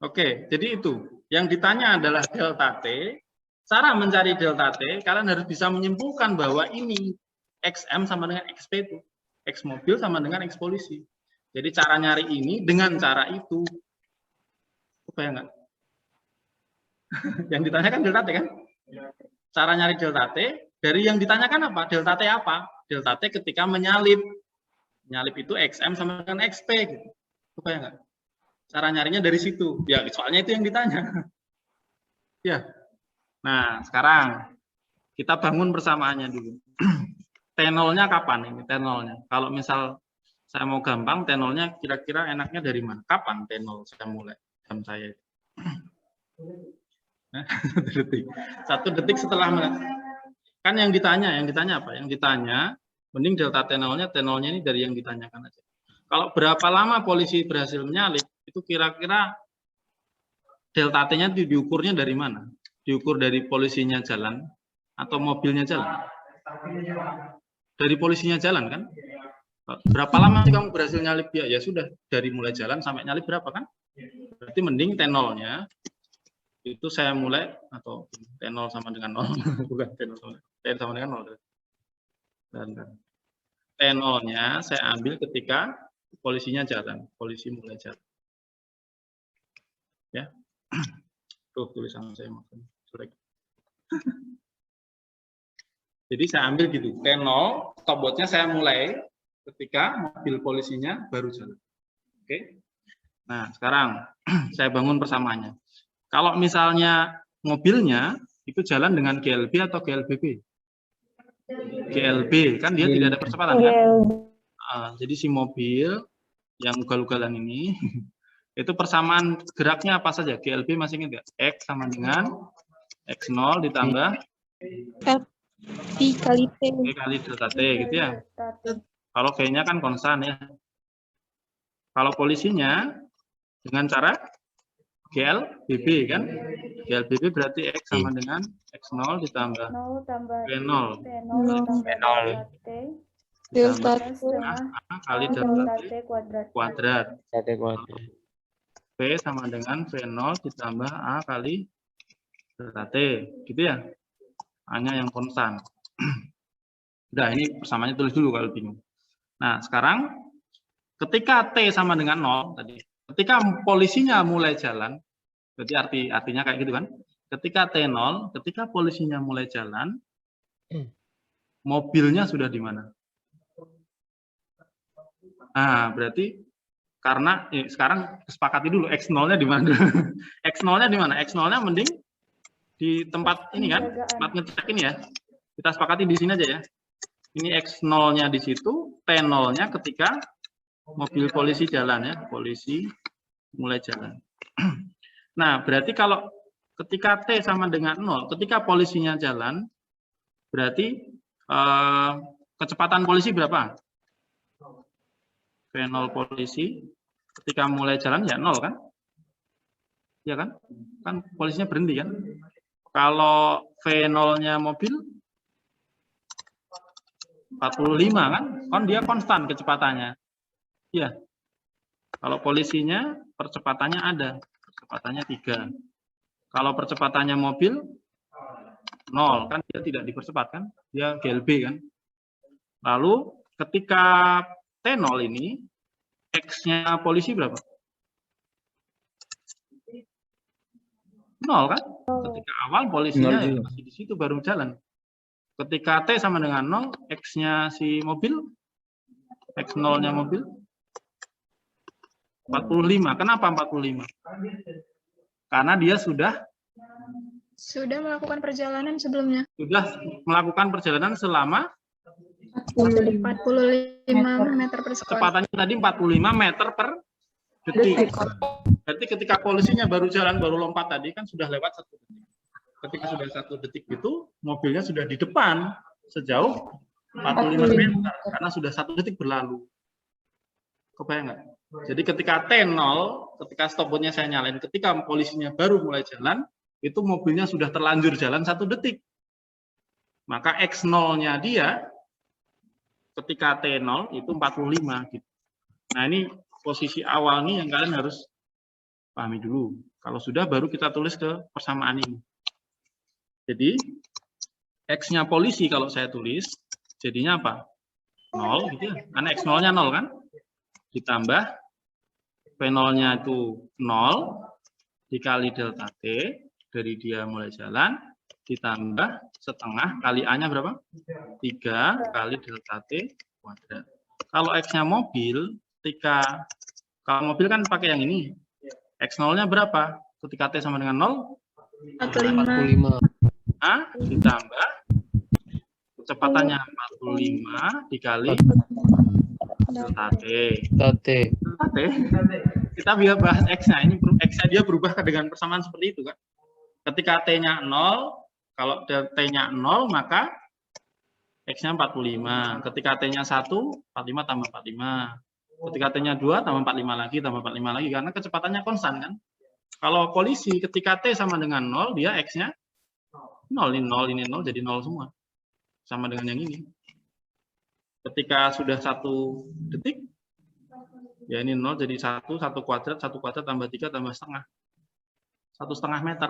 Oke, jadi itu. Yang ditanya adalah delta T. Cara mencari delta T, kalian harus bisa menyimpulkan bahwa ini XM sama dengan XP itu. X mobil sama dengan X polisi. Jadi cara nyari ini dengan cara itu. Apa ya enggak? Yang ditanyakan delta T kan? Cara nyari delta T, dari yang ditanyakan apa? Delta T apa? Delta T ketika menyalip. Menyalip itu XM sama dengan XP. Gitu. Apa ya enggak? Cara nyarinya dari situ. Ya, soalnya itu yang ditanya. Ya. Nah, sekarang kita bangun persamaannya dulu. T0-nya kapan ini? T0-nya. Kalau misal saya mau gampang, T0-nya kira-kira enaknya dari mana? Kapan T0 saya mulai? Jam saya itu. 1 detik setelah kan yang ditanya apa? Yang ditanya, mending delta T0-nya ini dari yang ditanyakan aja. Kalau berapa lama polisi berhasil menyalip, itu kira-kira delta T-nya diukurnya dari mana? Diukur dari polisinya jalan atau mobilnya jalan? Dari polisinya jalan kan? Berapa lama sih kamu berhasil nyalip dia? Ya sudah, dari mulai jalan sampai nyalip berapa kan? Berarti mending T0-nya itu saya mulai, atau T0 sama dengan 0, bukan T0 sama dengan 0. Dan T0-nya saya ambil ketika polisinya jalan, polisi mulai jalan. Ya. Tuh tulisan saya maksudnya. Jadi saya ambil gitu, T0, stopwatch-nya saya mulai ketika mobil polisinya baru jalan. Oke. Nah, sekarang saya bangun persamaannya. Kalau misalnya mobilnya itu jalan dengan GLB atau GLBB? GLB, kan dia tidak ada percepatan kan? Jadi si mobil yang ugal-ugalan ini itu persamaan geraknya apa saja? GLB masih ingat nggak? X sama dengan X0 ditambah P kali T. P kali delta T gitu ya. Kalau V-nya kan konstan ya. Kalau polisinya dengan cara GLBB kan? GLBB berarti X sama dengan X0 ditambah 0 tambah V0 Delta ditambah T. A kali delta T kuadrat. kuadrat. V sama dengan V0 ditambah A kali delta T. Gitu ya. Hanya yang konstan. Udah, ini persamaannya tulis dulu kalau bingung. Nah, sekarang ketika T sama dengan 0 tadi, ketika polisinya mulai jalan, berarti artinya kayak gitu kan. Ketika T0, ketika polisinya mulai jalan, mobilnya sudah di mana? Nah, berarti karena sekarang sepakati dulu X0-nya di mana? X0-nya di mana? X0-nya mending di tempat ini kan, tempat ngecek ini ya. Kita sepakati di sini aja ya. Ini X0-nya di situ, T0-nya ketika mobil polisi jalan ya, polisi mulai jalan. Nah, berarti kalau ketika T sama dengan 0, ketika polisinya jalan, berarti kecepatan polisi berapa? V0 polisi ketika mulai jalan ya 0 kan? Ya kan? Kan polisinya berhenti kan? Kalau V0-nya mobil 45 kan? Kan dia konstan kecepatannya. Iya. Kalau polisinya percepatannya ada. Percepatannya 3. Kalau percepatannya mobil 0 kan dia tidak dipercepat kan? Dia GLB kan? Lalu ketika T0 ini X-nya polisi berapa? 0 kan? Ketika awal polisinya ya masih di situ baru jalan. Ketika T sama dengan 0, X-nya si mobil, X0-nya mobil 45. Kenapa 45? Karena dia sudah melakukan perjalanan sebelumnya. Sudah melakukan perjalanan selama 45 meter per sekon. kecepatannya tadi 45 meter per detik. Berarti ketika polisinya baru jalan, baru lompat tadi kan sudah lewat 1 detik. Ketika sudah 1 detik itu, mobilnya sudah di depan sejauh 45 meter karena sudah 1 detik berlalu. Kebayang nggak? Jadi ketika T0, ketika stopwatch-nya saya nyalain, ketika polisinya baru mulai jalan, itu mobilnya sudah terlanjur jalan 1 detik. Maka X0-nya dia ketika T0 itu 45 gitu. Nah, ini posisi awal nih yang kalian harus pahami dulu. Kalau sudah baru kita tulis ke persamaan ini. Jadi X-nya polisi kalau saya tulis jadinya apa? 0 gitu ya. Karena X0-nya 0 kan? Ditambah V0-nya itu 0 dikali delta T dari dia mulai jalan ditambah setengah kali A-nya berapa? 3 kali delta T kuadrat. Kalau X-nya mobil, kalau mobil kan pakai yang ini. X0-nya berapa? Ketika T sama dengan 0? 45. A ditambah kecepatannya 45 dikali delta T. Kita biar bahas X-nya. Ini X-nya dia berubah dengan persamaan seperti itu kan. Ketika T-nya 0, kalau T-nya 0 maka X-nya 45. Ketika T-nya 1, 45 tambah 45. Ketika T-nya 2, tambah 45 lagi, tambah 45 lagi. Karena kecepatannya konstan kan. Kalau polisi ketika T sama dengan 0, dia X-nya 0, ini 0 jadi 0 semua. Sama dengan yang ini. Ketika sudah 1 detik, ya ini 0 jadi 1 kuadrat tambah 3 tambah setengah. 1,5 meter.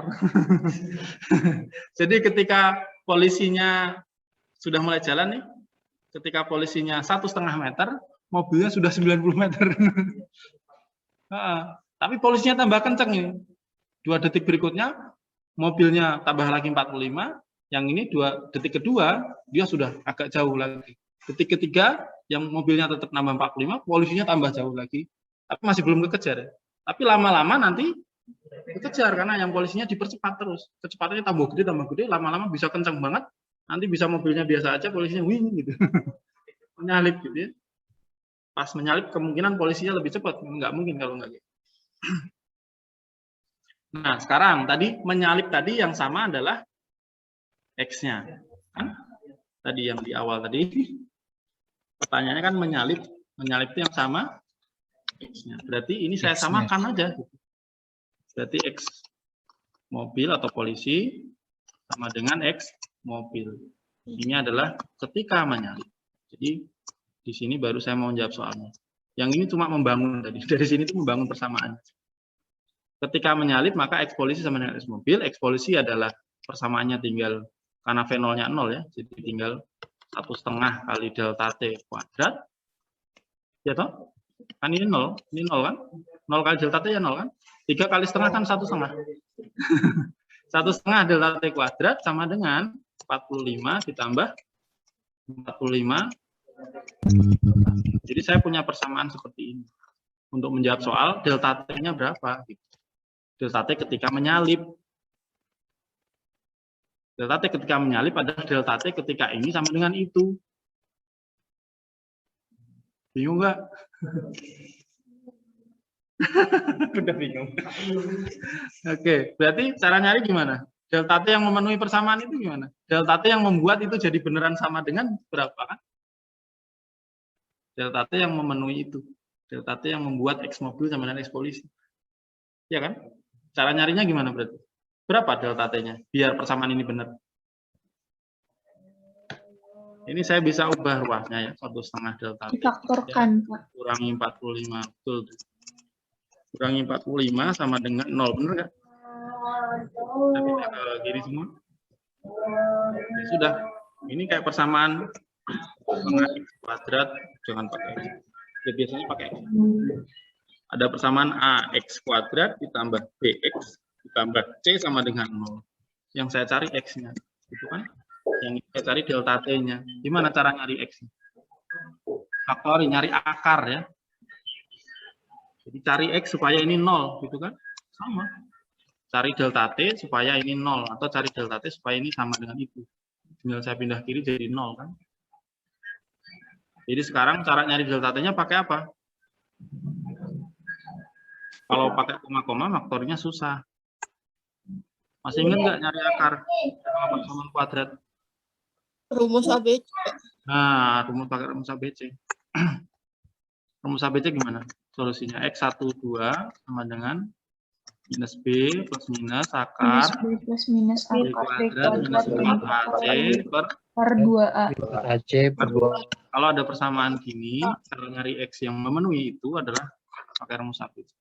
Jadi ketika polisinya sudah mulai jalan nih, ketika polisinya 1,5 meter, mobilnya sudah 90 meter. Tapi polisinya tambah kenceng ini. 2 detik berikutnya, mobilnya tambah lagi 45, yang ini 2 detik kedua, dia sudah agak jauh lagi. Detik ketiga, yang mobilnya tetap nambah 45, polisinya tambah jauh lagi. Tapi masih belum kekejar. Tapi lama-lama nanti dikejar, karena yang polisinya dipercepat terus. Kecepatannya tambah gede, lama-lama bisa kenceng banget, nanti bisa mobilnya biasa aja, polisinya wing gitu. Menyalip gitu ya. Pas menyalip kemungkinan polisinya lebih cepat, nggak mungkin kalau nggak gitu. Nah, sekarang tadi menyalip tadi yang sama adalah X-nya. Kan? Tadi yang di awal tadi. Pertanyaannya kan menyalip. Menyalip itu yang sama X-nya. Berarti ini saya samakan aja. Berarti X mobil atau polisi sama dengan X mobil. Ini adalah ketika menyalip. Jadi di sini baru saya mau menjawab soalnya. Yang ini cuma membangun tadi. Dari sini itu membangun persamaan. Ketika menyalip, maka X polisi sama dengan X mobil. X polisi adalah persamaannya tinggal, karena V0-nya 0 ya, jadi tinggal 1,5 kali delta T kuadrat. Ya toh? Kan ini 0 kan? 0 kali delta T ya 0 kan? 3 kali setengah kan 1,5. 1,5 delta T kuadrat sama dengan 45 ditambah 45. Jadi saya punya persamaan seperti ini. Untuk menjawab soal, delta T-nya berapa? Delta T ketika menyalip. Delta T ketika menyalip adalah delta T ketika ini sama dengan itu. Bingung nggak? Udah bingung. Oke, berarti cara nyari gimana? Delta T yang memenuhi persamaan itu gimana? Delta T yang membuat itu jadi beneran sama dengan berapa kan? Delta T yang memenuhi itu. Delta T yang membuat X mobil sama dengan X polisi. Ya kan? Cara nyarinya gimana berarti? Berapa delta T-nya? Biar persamaan ini benar. Ini saya bisa ubah ruasnya ya, 1,5 delta T. Difaktorkan, Pak. Kurangi 45, betul. Kurangi 45 sama dengan 0, benar nggak? Kita pindah ke kiri semua. Ya, sudah. Ini kayak persamaan setengah X kuadrat, jangan pakai X. Ya, biasanya pakai X. Ada persamaan AX kuadrat ditambah BX ditambah C sama dengan 0. Yang saya cari X-nya. Gitu kan? Yang saya cari delta T-nya. Gimana cara nyari X-nya? Faktori, nyari akar ya. Jadi cari X supaya ini 0. Gitu kan? Sama. Cari delta T supaya ini 0. Atau cari delta T supaya ini sama dengan itu. Tinggal saya pindah kiri jadi 0 kan? Jadi sekarang cara nyari delta T-nya pakai apa? Kalau pakai koma-koma, faktornya susah. Masih ingat nggak nyari akar kalau persamaan kuadrat? Rumus ABC. Nah, pakai rumus ABC. Rumus ABC gimana? Solusinya X12 sama dengan minus B plus minus akar plus minus B kuadrat minus 4AC per 2A. AC per 2. Kalau ada persamaan gini, cara nyari X yang memenuhi itu adalah pakai rumus ABC.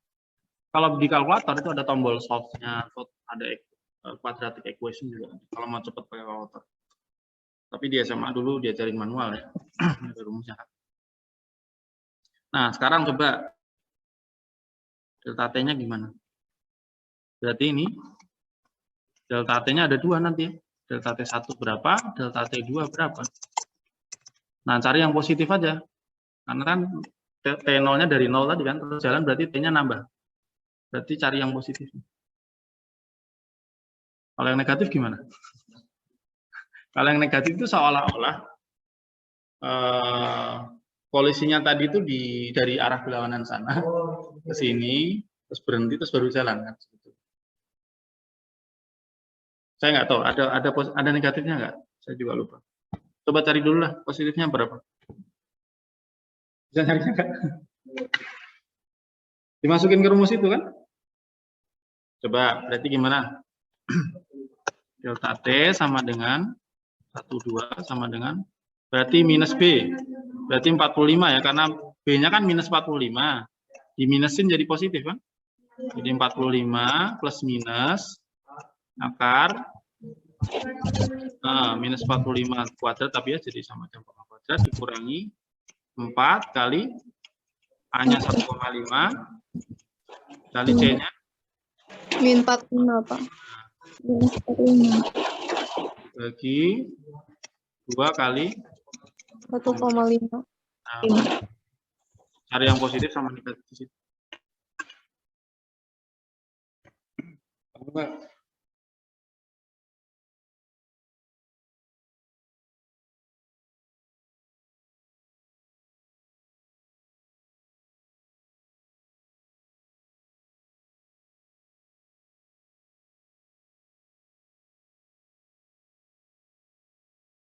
Kalau di kalkulator itu ada tombol solve-nya, ada quadratic equation juga. Kalau mau cepat pakai kalkulator. Tapi di SMA dulu diajarin manual ya. Ada rumusnya. Nah, sekarang coba delta T-nya gimana? Berarti ini delta T-nya ada 2 nanti. Delta T1 berapa? Delta T2 berapa? Nah, cari yang positif aja. Karena kan T0-nya dari 0 tadi kan, terus jalan berarti T-nya nambah. Berarti cari yang positif. Kalau yang negatif gimana? Kalau yang negatif itu seolah-olah polisinya tadi itu dari arah berlawanan sana ke sini, terus berhenti, terus baru jalan kan? Saya nggak tahu. Ada negatifnya nggak? Saya juga lupa. Coba cari dulu lah positifnya berapa. Bisa nyarinya nggak? Dimasukin ke rumus itu kan? Coba, berarti gimana? Delta T sama dengan 12 sama dengan, berarti minus B. Berarti 45 ya, karena B-nya kan minus 45. Diminusin jadi positif kan? Jadi 45 plus minus akar minus 45 kuadrat, tapi ya jadi sama jam kuadrat dikurangi 4 kali A-nya 1,5 kali C-nya Min 45, Pak. Minus 45. bagi 2 kali 1,5. cari yang positif sama negatif di situ.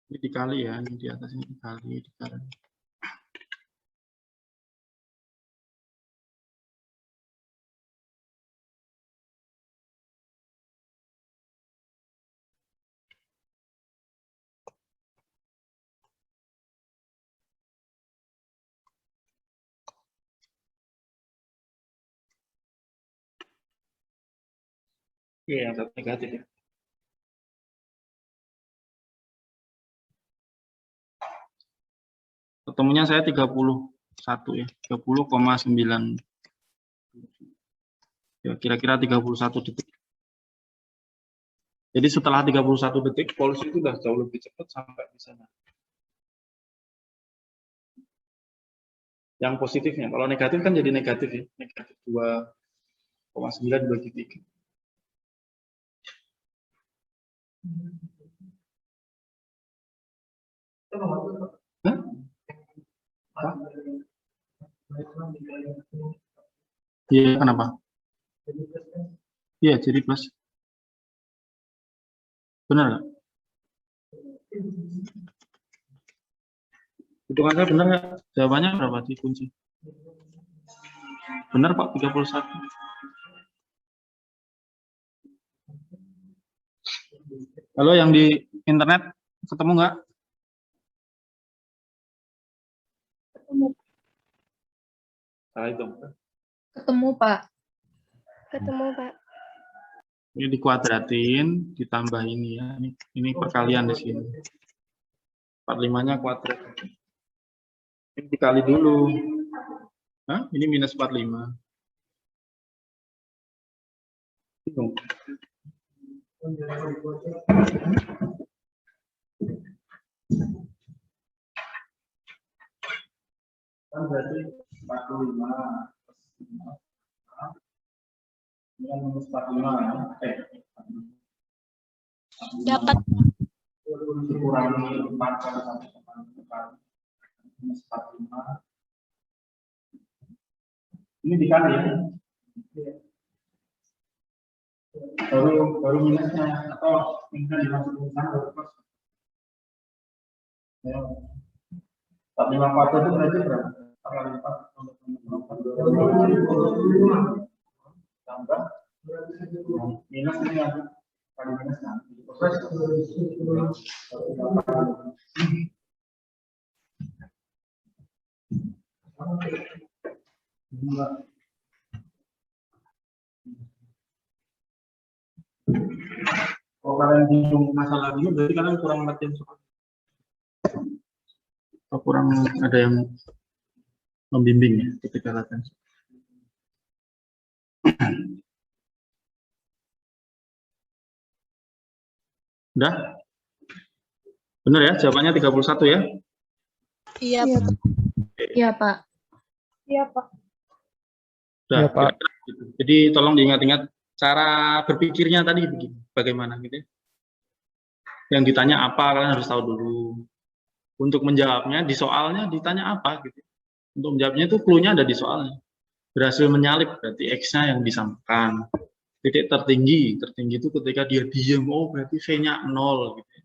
Ini dikali ya, ini di atas ini dikali. Oke, yang satu negatif ya. Ketemunya saya 31 ya, 30,9. Ya, kira-kira 31 detik. Jadi setelah 31 detik, polusi itu sudah jauh lebih cepat sampai di sana. Yang positifnya, kalau negatif kan jadi negatif ya, negatif 2,9 dibagi 3. Hah? Iya, kenapa? Iya, jadi plus. Benar nggak? Hitungan saya benar nggak? Jawabannya berapa sih kunci? Benar Pak, 31. Halo, yang di internet ketemu nggak? Salah hitung. Ketemu, Pak. Ketemu, Pak. Ini dikuadratin, ditambah ini ya. Ini perkalian di sini. 45-nya kuadrat. Ini dikali dulu. Hah? Ini minus 45. Hitung. Kan berarti 45 yang minus 45 Dapat. dikurangi 4 kali 1,5 kali minus 45. Ini dikali ya. Baru minusnya atau minusnya dimasukin sana baru plus. Ya. 45 kuadrat itu berarti berapa? Kali 4 tambah minus ini yang kali minus kan. Kalau kalian bingung masalah ini berarti kalian kurang latihan soal. Atau kurang ada yang membimbing ya ketika latihan. Udah? Benar ya? Jawabannya 31 ya? Iya, Iya, Pak. Iya, Pak. Udah, Iya, Pak. kira-kira gitu. Jadi tolong diingat-ingat cara berpikirnya tadi bagaimana gitu ya. Yang ditanya apa kalian harus tahu dulu. Untuk menjawabnya di soalnya ditanya apa gitu. Untuk menjawabnya itu clue-nya ada di soalnya. Berhasil menyalip berarti X-nya yang disamakan. Titik tertinggi itu ketika dia diem, oh berarti V-nya 0 gitu.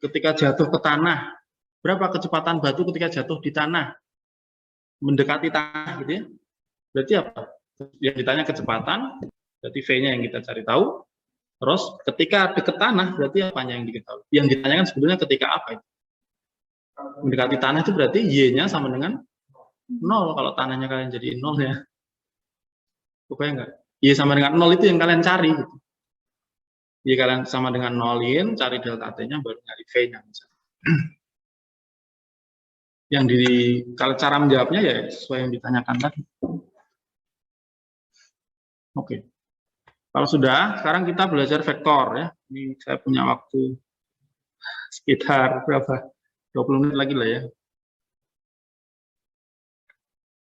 Ketika jatuh ke tanah, berapa kecepatan batu ketika jatuh di tanah? Mendekati tanah gitu ya. Berarti apa? Yang ditanya kecepatan, Berarti V-nya yang kita cari tahu. Terus ketika deket tanah, berarti apanya yang diketahui? Yang ditanyakan sebetulnya ketika apa itu? Mendekati tanah itu berarti Y-nya sama dengan 0. Kalau tanahnya kalian jadi 0 ya. Supaya enggak? Y sama dengan 0 itu yang kalian cari. Gitu. Y kalian sama dengan 0-in, cari delta T-nya, baru nyari V-nya. Yang kalau cara menjawabnya ya sesuai yang ditanyakan tadi. Oke. Kalau sudah, sekarang kita belajar vektor ya. Ini saya punya waktu sekitar berapa? 20 menit lagi lah ya.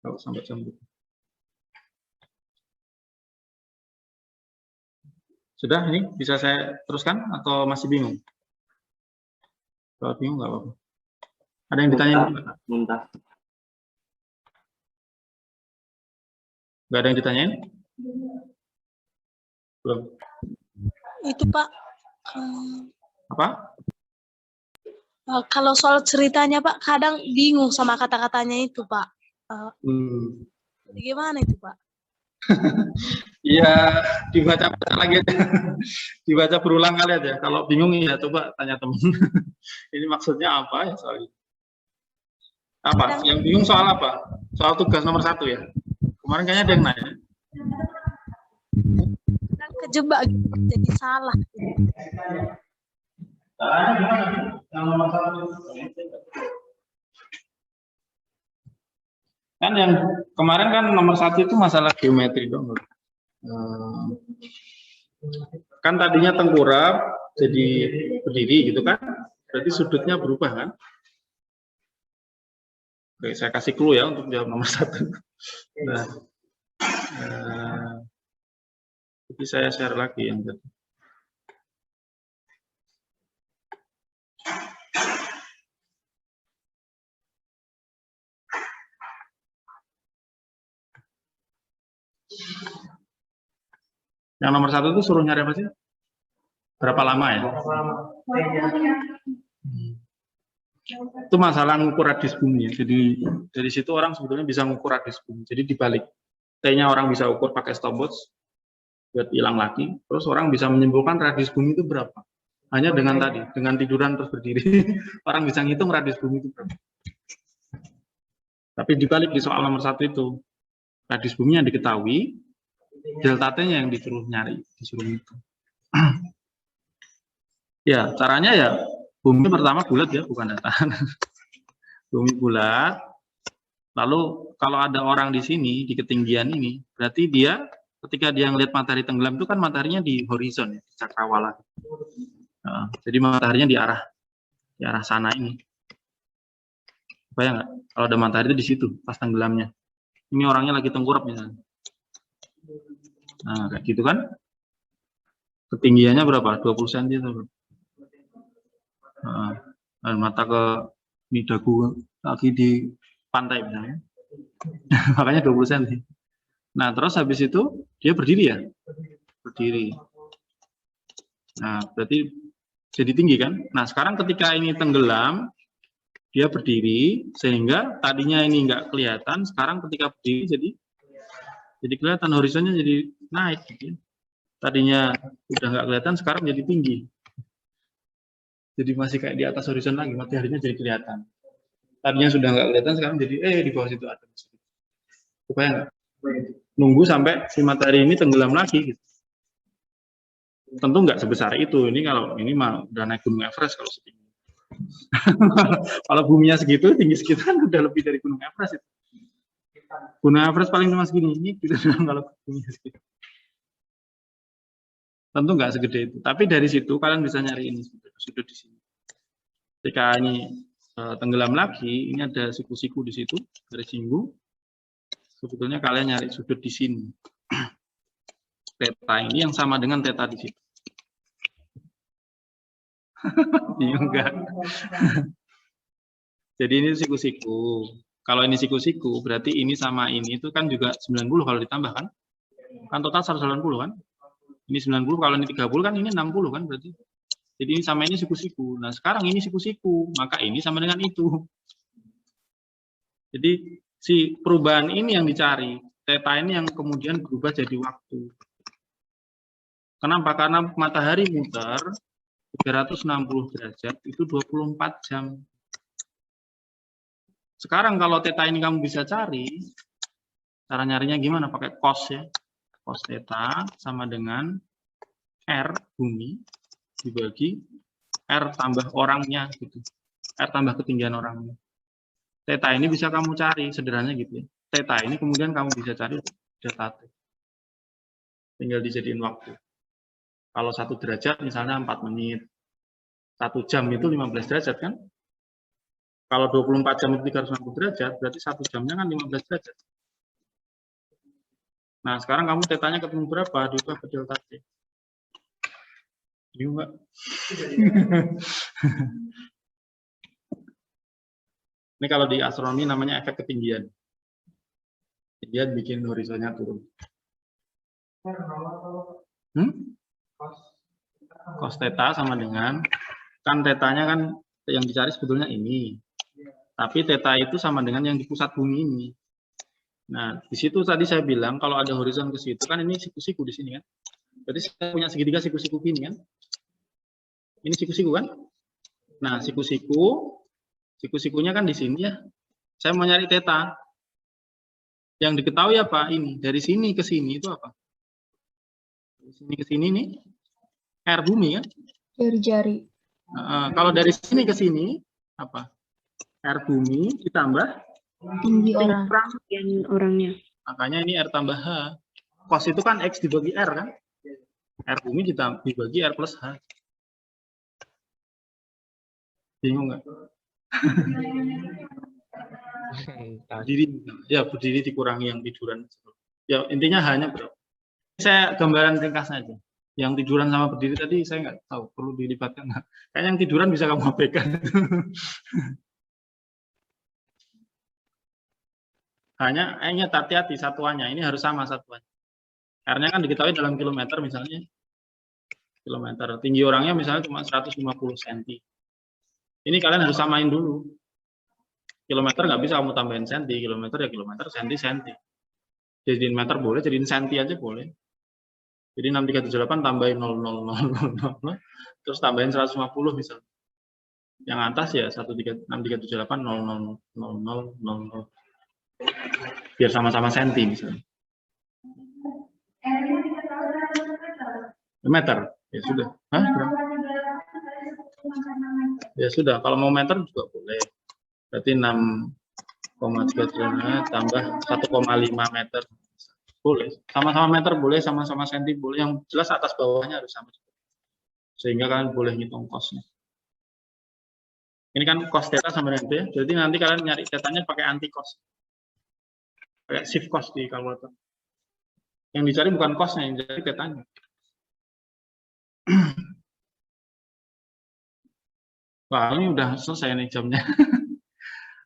Kalau sampai jam 2. Sudah ini bisa saya teruskan atau masih bingung? Kalau bingung nggak apa-apa. Ada yang ditanya? Muntah. Nggak ada yang ditanyain? Belum. Itu Pak, Apa? kalau soal ceritanya Pak, kadang bingung sama kata-katanya itu Pak. Gimana itu Pak? Iya, dibaca lagi aja. Dibaca berulang kali aja. Kalau bingung ya coba tanya teman. Ini maksudnya apa ya soal ini? Apa? Yang bingung soal apa? Soal tugas nomor 1 ya. Kemarin kayaknya ada yang nanya. Kadang kejebak gitu, jadi salah. Caranya gimana? Yang nomor 1 kan yang kemarin kan nomor 1 itu masalah geometri dong. Kan tadinya tengkurap jadi berdiri gitu kan, berarti sudutnya berubah kan. Oke, saya kasih clue ya untuk jawab nomor 1. Nah, jadi saya share lagi yang tadi. Yang nomor 1 itu suruh nyari apa sih? Berapa lama ya? Itu masalah ngukur radius bumi ya. Jadi dari situ orang sebetulnya bisa ngukur radius bumi. Jadi dibalik. T-nya orang bisa ukur pakai stopwatch buat hilang lagi. Terus orang bisa menyimpulkan radius bumi itu berapa. Hanya dengan tadi, dengan tiduran terus berdiri, orang bisa ngitung radius bumi itu berapa. Tapi dibalik di soal nomor 1 itu, radius bumi yang diketahui, delta T-nya yang disuruh nyari, disuruh ngitung. Ya, caranya ya, bumi pertama bulat ya, bukan datar. Bumi bulat. Lalu kalau ada orang di sini, di ketinggian ini, berarti dia ketika dia ngelihat matahari tenggelam itu kan mataharinya di horizon ya, di cakrawala. Nah, jadi mataharinya di arah sana ini. Bayang nggak? Kalau ada matahari itu di situ, pas tenggelamnya. Ini orangnya lagi tengkurap misalnya. Nah, kayak gitu kan? Ketinggiannya berapa? 20 cm itu. Nah, mata ke ini dagu lagi di pantai misalnya. Makanya 20 cm. Nah, terus habis itu dia berdiri ya? Berdiri. Nah, berarti jadi tinggi kan? Nah, sekarang ketika ini tenggelam, dia berdiri sehingga tadinya ini nggak kelihatan, sekarang ketika berdiri jadi kelihatan, horizonnya jadi naik gitu. Tadinya udah nggak kelihatan, sekarang jadi tinggi. Jadi masih kayak di atas horizon lagi, mataharinya jadi kelihatan. Tadinya sudah nggak kelihatan, sekarang jadi di bawah situ ada. Supaya nggak nunggu sampai si matahari ini tenggelam lagi gitu. Tentu nggak sebesar itu. Ini kalau ini mah udah naik gunung Everest kalau setinggi. Kalau buminya segitu, tinggi segitu kan udah lebih dari gunung Everest itu. Gunung Everest paling cuma segini, ini gitu kalau buminya segitu. Tentu nggak segede itu. Tapi dari situ kalian bisa nyari ini sudut di sini. Ketika ini tenggelam lagi, ini ada siku-siku di situ, garis singgung. Sebetulnya kalian nyari sudut di sini. Theta ini yang sama dengan theta di situ. Bingung nggak? Jadi ini siku-siku. Kalau ini siku-siku, berarti ini sama ini itu kan juga 90 kalau ditambah kan? Kan total 180 kan? Ini 90, kalau ini 30 kan ini 60 kan berarti. Jadi ini sama ini siku-siku. Nah sekarang ini siku-siku, maka ini sama dengan itu. Jadi si perubahan ini yang dicari. Theta ini yang kemudian berubah jadi waktu. Kenapa? Karena matahari muter 360 derajat itu 24 jam. Sekarang kalau theta ini kamu bisa cari, cara nyarinya gimana? Pakai cos ya. Cos theta sama dengan R bumi dibagi R tambah orangnya gitu. R tambah ketinggian orangnya. Theta ini bisa kamu cari, sederhananya gitu ya. Theta ini kemudian kamu bisa cari data T. Tinggal dijadiin waktu. Kalau 1 derajat misalnya 4 menit. 1 jam itu 15 derajat kan? Kalau 24 jam itu 360 derajat, berarti 1 jamnya kan 15 derajat. Nah, sekarang kamu tetanya ketemu berapa? Diubah ke delta T. Bingung nggak? Ini kalau di astronomi namanya efek ketinggian. Ketinggian bikin horizonnya turun. Cos theta sama dengan, kan tetanya kan yang dicari sebetulnya ini. Tapi theta itu sama dengan yang di pusat bumi ini. Nah, di situ tadi saya bilang kalau ada horizon ke situ kan ini siku-siku di sini kan. Berarti saya punya segitiga siku-siku gini kan. Ini siku-siku kan. Nah, siku-sikunya kan di sini ya. Saya mau nyari theta. Yang diketahui apa? Ini. Dari sini ke sini itu apa? Dari sini ke sini nih. R bumi kan. Jari-jari. Kalau dari sini ke sini apa? R bumi ditambah Tinggi orang. orangnya. makanya ini R tambah H. Cos itu kan X dibagi R kan? R bumi dibagi R plus H. Bingung nggak? Berdiri dikurangi yang tiduran. Ya intinya hanya berapa? Saya gambaran ringkas aja. Yang tiduran sama berdiri tadi saya nggak tahu perlu dilibatkan nggak. Kayaknya yang tiduran bisa kamu abaikan. Hanya hati-hati satuannya ini harus sama satuannya. R-nya kan diketahui dalam kilometer misalnya. Kilometer. Tinggi orangnya misalnya cuma 150 cm. Ini kalian harus samain dulu. Kilometer nggak bisa kamu tambahin senti. Kilometer ya kilometer, senti, senti. Jadiin meter boleh, jadiin senti aja boleh. Jadi 6378 tambahin 0,0000, terus tambahin 150 misalnya. Yang atas ya 6378 0,0000. Biar sama-sama senti misalnya. Meter, ya sudah. Hah? Ya sudah, kalau mau meter juga boleh. Berarti 6,3 tambah 1,5 meter. Boleh, sama-sama meter boleh, sama-sama senti boleh. Yang jelas atas bawahnya harus sama. Sehingga kalian boleh ngitung cosnya. Ini kan cos theta sama dengan itu ya. Jadi nanti kalian nyari tetanya pakai anti cos. Pakai shift cos di kalkulator. Yang dicari bukan cosnya, yang dicari tetanya. Wah, ini udah selesai nih jamnya.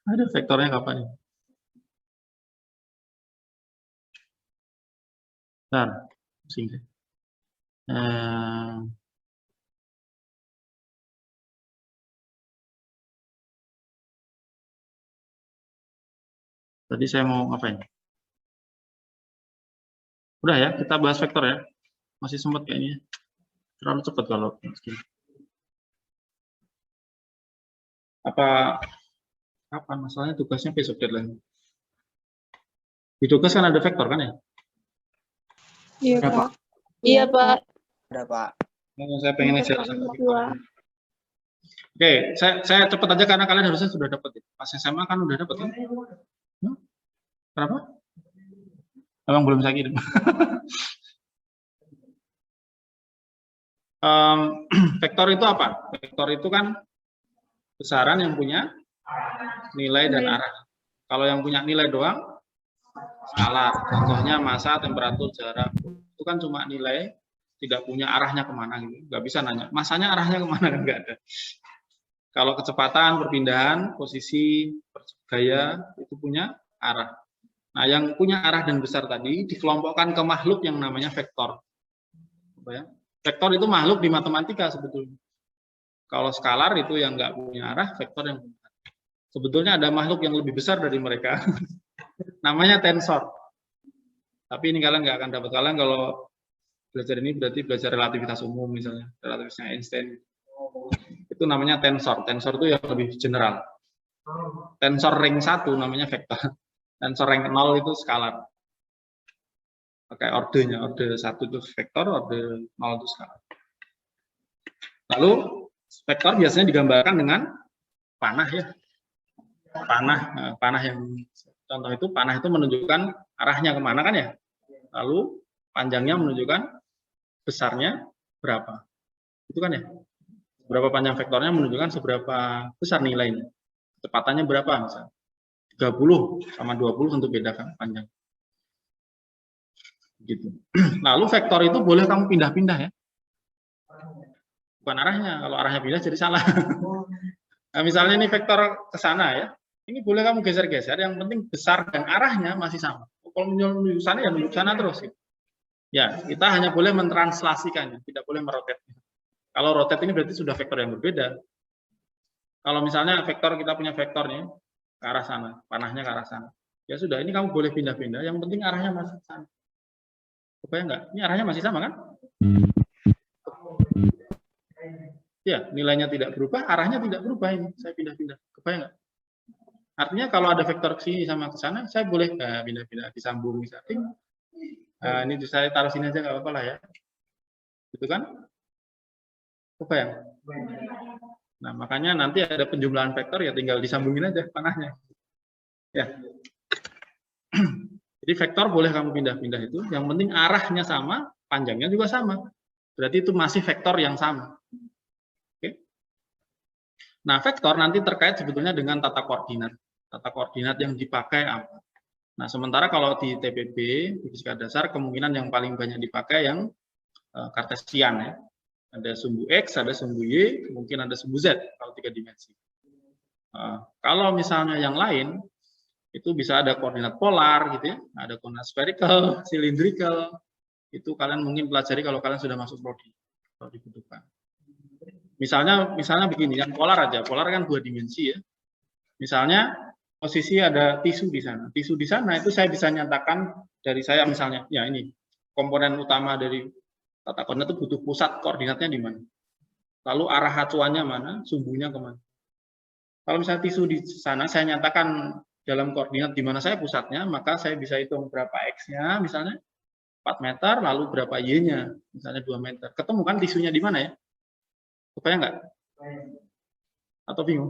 Ada vektornya kapan ini? Bentar, singkat. Tadi saya mau ngapain? Udah ya, kita bahas vektor ya. Masih sempat kayaknya. Terlalu cepat kalau segini. Apa kapan masalahnya tugasnya besok deadline? Di tugas kan ada vektor kan ya? Iya, Berapa? Pak. Iya, Pak. Ada Pak. Saya pengen share sama vektor. Oke, saya cepat aja karena kalian harusnya sudah dapat. Pas SMA kan udah dapat kan? Berapa? Emang belum saya kirim. Vektor itu apa? Vektor itu kan besaran yang punya nilai dan arah. Kalau yang punya nilai doang, skalar. Contohnya massa, temperatur, jarak. Itu kan cuma nilai, tidak punya arahnya kemana. Gitu. Nggak bisa nanya, massanya arahnya kemana, kan nggak ada. Kalau kecepatan, perpindahan, posisi, gaya, itu punya arah. Nah, yang punya arah dan besar tadi dikelompokkan ke makhluk yang namanya vektor. Vektor itu makhluk di matematika sebetulnya. Kalau skalar itu yang nggak punya arah, vektor yang punya arah. Sebetulnya ada makhluk yang lebih besar dari mereka. Namanya tensor. Tapi ini kalian nggak akan dapat. Kalian kalau Belajar ini berarti belajar relativitas umum misalnya, relativitasnya Einstein. Itu namanya tensor. Tensor itu yang lebih general. Tensor ring 1 namanya vektor. Tensor ring 0 itu skalar. Pakai ordenya. Orde 1 itu vektor, orde 0 itu skalar. Lalu vektor biasanya digambarkan dengan panah ya. Panah yang contoh itu panah itu menunjukkan arahnya kemana kan ya. Lalu panjangnya menunjukkan besarnya berapa. Itu kan ya. Berapa panjang vektornya menunjukkan seberapa besar nilainya. Kecepatannya berapa misalnya. 30 sama 20 tentu beda kan panjang. Gitu. Lalu vektor itu boleh kamu pindah-pindah ya. Bukan arahnya. Kalau arahnya pindah jadi salah. Nah, misalnya ini vektor ke sana ya. Ini boleh kamu geser-geser, yang penting besar dan arahnya masih sama. Kalau menuju sana ya menuju sana terus. Gitu. Ya, kita hanya boleh mentranslasikannya, tidak boleh merotate. Kalau rotate ini berarti sudah vektor yang berbeda. Kalau misalnya vektor, kita punya vektornya ke arah sana, panahnya ke arah sana. Ya sudah, ini kamu boleh pindah-pindah, yang penting arahnya masih sama. Kebayang nggak? Ini arahnya masih sama kan? Ya, nilainya tidak berubah, arahnya tidak berubah ini. Saya pindah-pindah. Kebayang nggak? Artinya kalau ada vektor ke sini sama ke sana, saya boleh pindah-pindah, disambung misalnya. Nah, ini saya taruh sini aja nggak apa-apa lah ya. Gitu kan? Kebayang? Nah, makanya nanti ada penjumlahan vektor ya tinggal disambungin aja panahnya. Ya. Jadi vektor boleh kamu pindah-pindah itu, yang penting arahnya sama, panjangnya juga sama. Berarti itu masih vektor yang sama. Oke. Nah, vektor nanti terkait sebetulnya dengan tata koordinat. Tata koordinat yang dipakai apa? Nah, sementara kalau di TPB, di fisika dasar, kemungkinan yang paling banyak dipakai yang kartesian ya. Ada sumbu X, ada sumbu Y, mungkin ada sumbu Z kalau 3 dimensi. Kalau misalnya yang lain, itu bisa ada koordinat polar gitu ya, ada koordinat spherical, cylindrical, itu kalian mungkin pelajari kalau kalian sudah masuk prodi, kalau dibutuhkan. Misalnya begini, yang polar aja, polar kan 2 dimensi ya. Misalnya posisi ada tisu di sana. Tisu di sana itu saya bisa nyatakan dari saya misalnya, ya ini komponen utama dari tata koordinat itu butuh pusat koordinatnya di mana. Lalu arah acuannya mana, sumbunya kemana. Kalau misalnya tisu di sana saya nyatakan dalam koordinat di mana saya pusatnya, maka saya bisa hitung berapa X-nya misalnya 4 meter, lalu berapa Y-nya misalnya 2 meter. Ketemu kan tisunya di mana ya? Kebayang nggak? Atau bingung?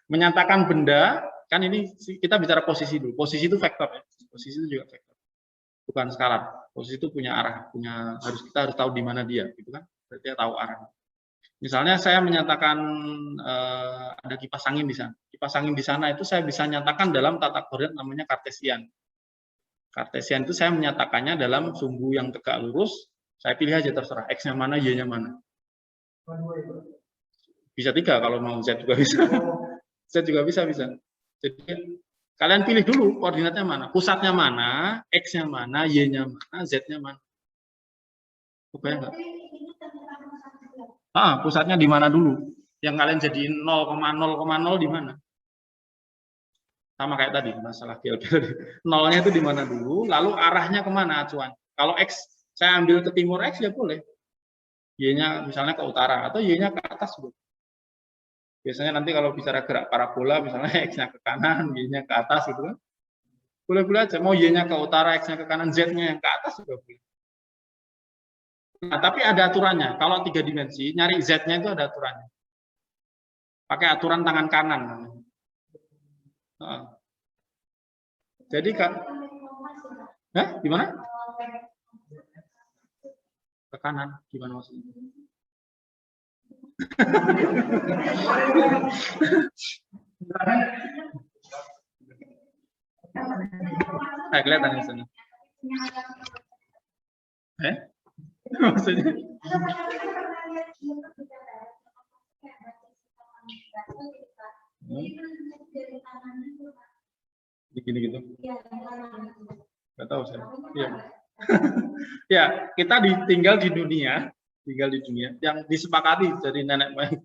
Menyatakan benda, kan ini kita bicara posisi dulu. Posisi itu vektor ya. Posisi itu juga vektor. Bukan skalar. Posisi itu punya arah, kita harus tahu di mana dia, gitu kan? Berarti tahu arah. Misalnya saya menyatakan ada kipas angin di sana. Kipas angin di sana itu saya bisa nyatakan dalam tata koordinat namanya kartesian. Kartesian itu saya menyatakannya dalam sumbu yang tegak lurus. Saya pilih aja terserah X-nya mana, Y-nya mana. Bisa 3 kalau mau, Z juga bisa. Z juga bisa. Jadi kalian pilih dulu koordinatnya mana, pusatnya mana, X-nya mana, Y-nya mana, Z-nya mana. Kebayang nggak? Pusatnya di mana dulu? Yang kalian jadiin 0,0,0 di mana? Sama kayak tadi masalah GLB. Nolnya itu di mana dulu, lalu arahnya kemana acuan. Kalau X saya ambil ke timur X ya boleh. Y-nya misalnya ke utara atau Y-nya ke atas juga. Biasanya nanti kalau bicara gerak parabola, misalnya X-nya ke kanan, Y-nya ke atas gitu kan. Boleh-boleh aja. Mau Y-nya ke utara, X-nya ke kanan, Z-nya yang ke atas juga boleh. Nah, tapi ada aturannya. Kalau 3 dimensi, nyari Z-nya itu ada aturannya. Pakai aturan tangan kanan. Jadi, gimana? Ke kanan, gimana maksudnya? Kelihatan di sana. Maksudnya? Gini gitu. Nggak tahu saya. Iya. Ya, kita tinggal di dunia yang disepakati dari nenek moyang.